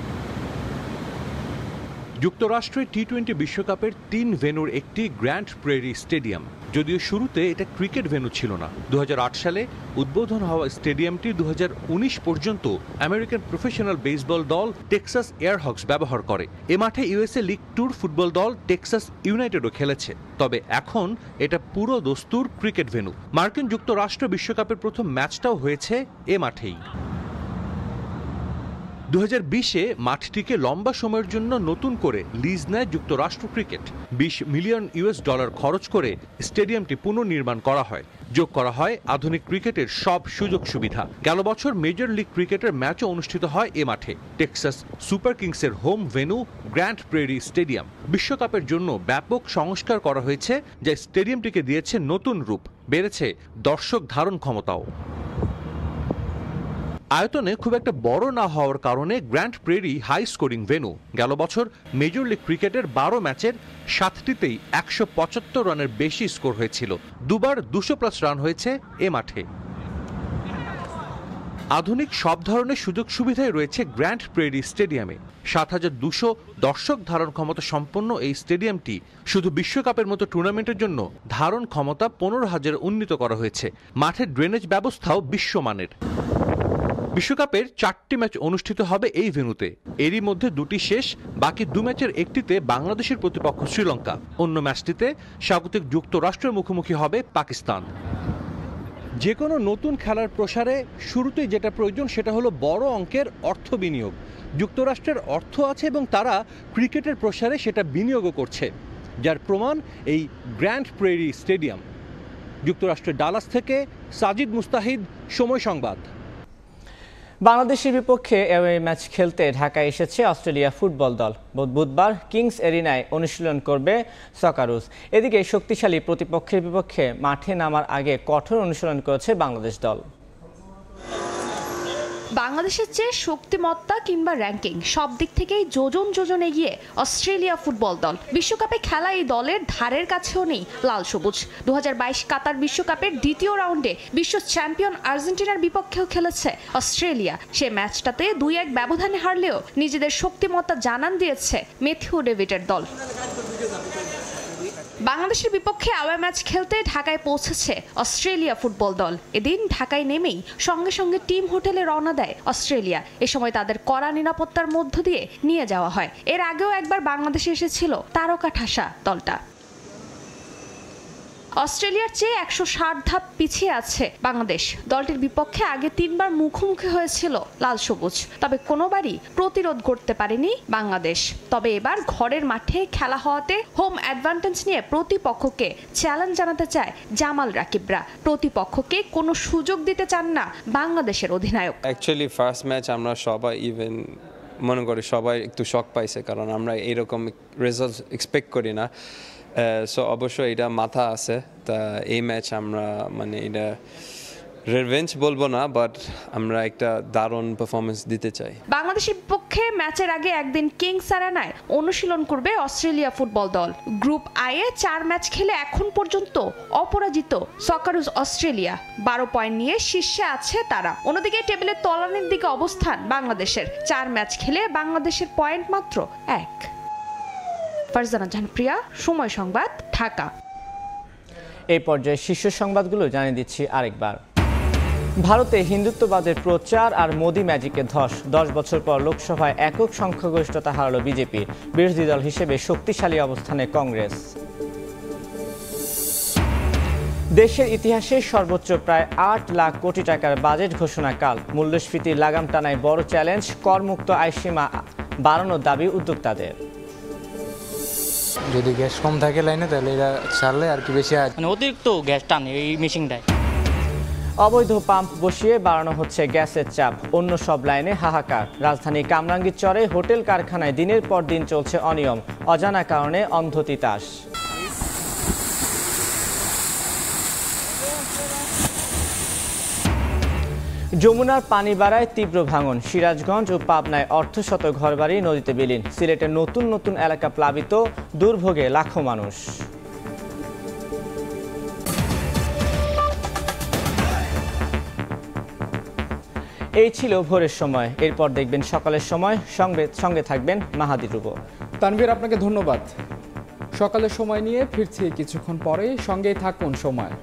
যুক্তরাষ্ট্রের T20 বিশ্বকাপের 3 ভেন্যুর একটি গ্র্যান্ড প্রেরি স্টেডিয়াম। যদিও শুরুতে এটা ক্রিকেট ভেন্যু ছিল না। 2008 সালে উদ্বোধন হওয়া স্টেডিয়ামটি 2019 পর্যন্ত আমেরিকান প্রফেশনাল বেসবল দল টেক্সাস এয়ারহক্স ব্যবহার করে। এ মাঠে USA লিগ ট্যুর ফুটবল দল টেক্সাস ইউনাইটেডও খেলেছে। তবে এখন এটা পুরো দস্তুর ক্রিকেট ভেন্যু। মার্কিন যুক্তরাষ্ট্র বিশ্বকাপের প্রথম ম্যাচটাও হয়েছে এ মাঠেই। 2020-এ মাঠটিকে লম্বা সময়ের জন্য নতুন করে লিজ নেয় যুক্তরাষ্ট্র ক্রিকেট। $20 মিলিয়ন খরচ করে স্টেডিয়ামটি পুনর্নির্মাণ করা হয়। যোগ করা হয় আধুনিক ক্রিকেটের সব সুযোগ সুবিধা। গেল বছর মেজর লিগ ক্রিকেটের ম্যাচও অনুষ্ঠিত হয় এ মাঠে। টেক্সাস সুপার কিংসের home venue Grand Prairie stadium. বিশ্বকাপের জন্য ব্যাপক সংস্কার করা হয়েছে, যা স্টেডিয়ামটিকে দিয়েছে নতুন রূপ। বেড়েছে দর্শক ধারণ ক্ষমতাও। আয়তনে খুব একটা বড় না হওয়ার কারণে Grand Prairie high scoring venue. গেল বছর মেজর লিগ ক্রিকেটের 12 ম্যাচের 7টিতেই 175 রানের বেশি স্কোর হয়েছিল। দুবার 200+ রান হয়েছে এ মাঠে। আধুনিক সব ধরনের সুযোগ সুবিধাই রয়েছে গ্র্যান্ড প্রেরি স্টেডিয়ামে। 7200 দর্শক ধারণ ক্ষমতা সম্পন্ন এই স্টেডিয়ামটি শুধু বিশ্বকাপের মতো টুর্নামেন্টের জন্য ধারণ ক্ষমতা 15,000 উন্নীত করা হয়েছে। মাঠের ড্রেনেজ ব্যবস্থাও বিশ্বমানের। বিশ্বকাপের 4টি ম্যাচ অনুষ্ঠিত হবে এই ভেন্যুতে। এরই মধ্যে 2টি শেষ, বাকি 2 ম্যাচের একটিতে বাংলাদেশের প্রতিপক্ষ শ্রীলঙ্কা, অন্য ম্যাচটিতে স্বাগতিক যুক্তরাষ্ট্রের মুখোমুখি হবে পাকিস্তান। যে কোনো নতুন খেলার প্রসারে শুরুতেই যেটা প্রয়োজন সেটা হলো বড় অঙ্কের অর্থ বিনিয়োগ। যুক্তরাষ্ট্রের অর্থ আছে এবং তারা ক্রিকেটের প্রসারে সেটা বিনিয়োগও করছে। যার প্রমাণ এই গ্র্যান্ড প্রেরি স্টেডিয়াম। যুক্তরাষ্ট্রের ডালাস থেকে সাজিদ মুস্তাহিদ, সময় সংবাদ। বাংলাদেশের বিপক্ষে অ্যাওয়ে ম্যাচ খেলতে ঢাকায় এসেছে অস্ট্রেলিয়া ফুটবল দল। বুধবার কিংস এরিনায় অনুশীলন করবে সকারুস। এদিকে শক্তিশালী প্রতিপক্ষের বিপক্ষে মাঠে নামার আগে কঠোর অনুশীলন করেছে বাংলাদেশ দল। বাংলাদেশের চেয়ে শক্তিমত্তা কিংবা র্যাঙ্কিং সব দিক থেকেই যোজন এগিয়ে অস্ট্রেলিয়া ফুটবল দল। বিশ্বকাপে খেলা এই দলের ধারের কাছেও নেই লাল সবুজ। 2022 কাতার বিশ্বকাপের দ্বিতীয় রাউন্ডে বিশ্ব চ্যাম্পিয়ন আর্জেন্টিনার বিপক্ষেও খেলেছে অস্ট্রেলিয়া। সে ম্যাচটাতে 2-1 ব্যবধানে হারলেও নিজেদের শক্তিমত্তা জানান দিয়েছে ম্যাথিউ ডেভিডের দল। বাংলাদেশের বিপক্ষে অ্যাওয়ে ম্যাচ খেলতে ঢাকায় পৌঁছেছে অস্ট্রেলিয়া ফুটবল দল। এদিন ঢাকায় নেমেই সঙ্গে সঙ্গে টিম হোটেলে রওনা দেয় অস্ট্রেলিয়া। এ সময় তাদের কড়া নিরাপত্তার মধ্য দিয়ে নিয়ে যাওয়া হয়। এর আগেও একবার বাংলাদেশে এসেছিল তারকা ঠাসা দলটা। অস্ট্রেলিয়ার চেয়ে 160 ধাপ পিছিয়ে আছে বাংলাদেশ। দলটির বিপক্ষে আগে 3 বার মুখোমুখি হয়েছিল লাল সবুজ, তবে কোনোবারই প্রতিরোধ করতে পারেনি বাংলাদেশ। তবে এবার ঘরের মাঠে খেলা হওয়াতে হোম অ্যাডভান্টেজ নিয়ে প্রতিপক্ষকে চ্যালেঞ্জ জানাতে চায় জামাল রাকিবরা। প্রতিপক্ষকে কোনো সুযোগ দিতে চান না বাংলাদেশের অধিনায়ক। অ্যাকচুয়ালি ফার্স্ট ম্যাচ আমরা সবাই ইভেন মনে করি সবাই একটু শক পাইছে, কারণ আমরা এরকম রেজাল্ট এক্সপেক্ট করি না। সো অবশ্যই এটা মাথা আছে, তা এই ম্যাচ আমরা মানে এটা রিভেঞ্জ বলবো না, বাট আমরা একটা দারুণ পারফরমেন্স দিতে চাই। বাংলাদেশের বিপক্ষে ম্যাচের আগে একদিন কিংস আরেনায় অনুশীলন করবে অস্ট্রেলিয়া ফুটবল দল। গ্রুপ আইয়ে 4 ম্যাচ খেলে এখন পর্যন্ত অপরাজিত সকারুস অস্ট্রেলিয়া। 12 পয়েন্ট নিয়ে শীর্ষে আছে তারা। অন্যদিকে টেবিলের তলানির দিকে অবস্থান বাংলাদেশের। 4 ম্যাচ খেলে বাংলাদেশের পয়েন্ট মাত্র 1। ফারজানা জাহান প্রিয়া, সময় সংবাদ, ঢাকা। এই পর্যায়ে শীর্ষ সংবাদগুলো জানিয়ে দিচ্ছি আরেকবার। ভারতে হিন্দুত্ববাদের প্রচার আর মোদি ম্যাজিকে ধস। 10 বছর পর লোকসভায় একক সংখ্যাগরিষ্ঠতা হারালো বিজেপি। বিরোধী দল হিসেবে শক্তিশালী অবস্থানে কংগ্রেস। দেশের ইতিহাসে সর্বোচ্চ প্রায় 8 লাখ কোটি টাকার বাজেট ঘোষণা কাল। মূল্যস্ফীতির লাগাম টানায় বড় চ্যালেঞ্জ, করমুক্ত আয়সীমা বাড়ানোর দাবি উদ্যোক্তাদের। যদি গ্যাস কম থাকে লাইনে তাহলে এরা ছাড়লে আর কি বেশি মানে অতিরিক্ত গ্যাস টানে এই মেশিনটায়। অবৈধ পাম্প বসিয়ে বাড়ানো হচ্ছে গ্যাসের চাপ। অন্য সব লাইনে হাহাকার। রাজধানী কামরাঙ্গীর চরে হোটেল কারখানায় দিনের পর দিন চলছে অনিয়ম। অজানা কারণে অন্ধ তিতাস। যমুনার পানি বাড়ায় তীব্র ভাঙন। সিরাজগঞ্জ ও পাবনায় অর্ধশত ঘরবাড়ি নদীতে বিলীন। সিলেটের নতুন এলাকা প্লাবিত, দুর্ভোগে লাখো মানুষ। এই ছিল ভোরের সময়। এরপর দেখবেন সকালের সময়। সঙ্গে থাকবেন মাহাদি রুবো। তানভীর, আপনাকে ধন্যবাদ। সকালের সময় নিয়ে ফিরছি কিছুক্ষণ পরে, সঙ্গেই থাকুন সময়।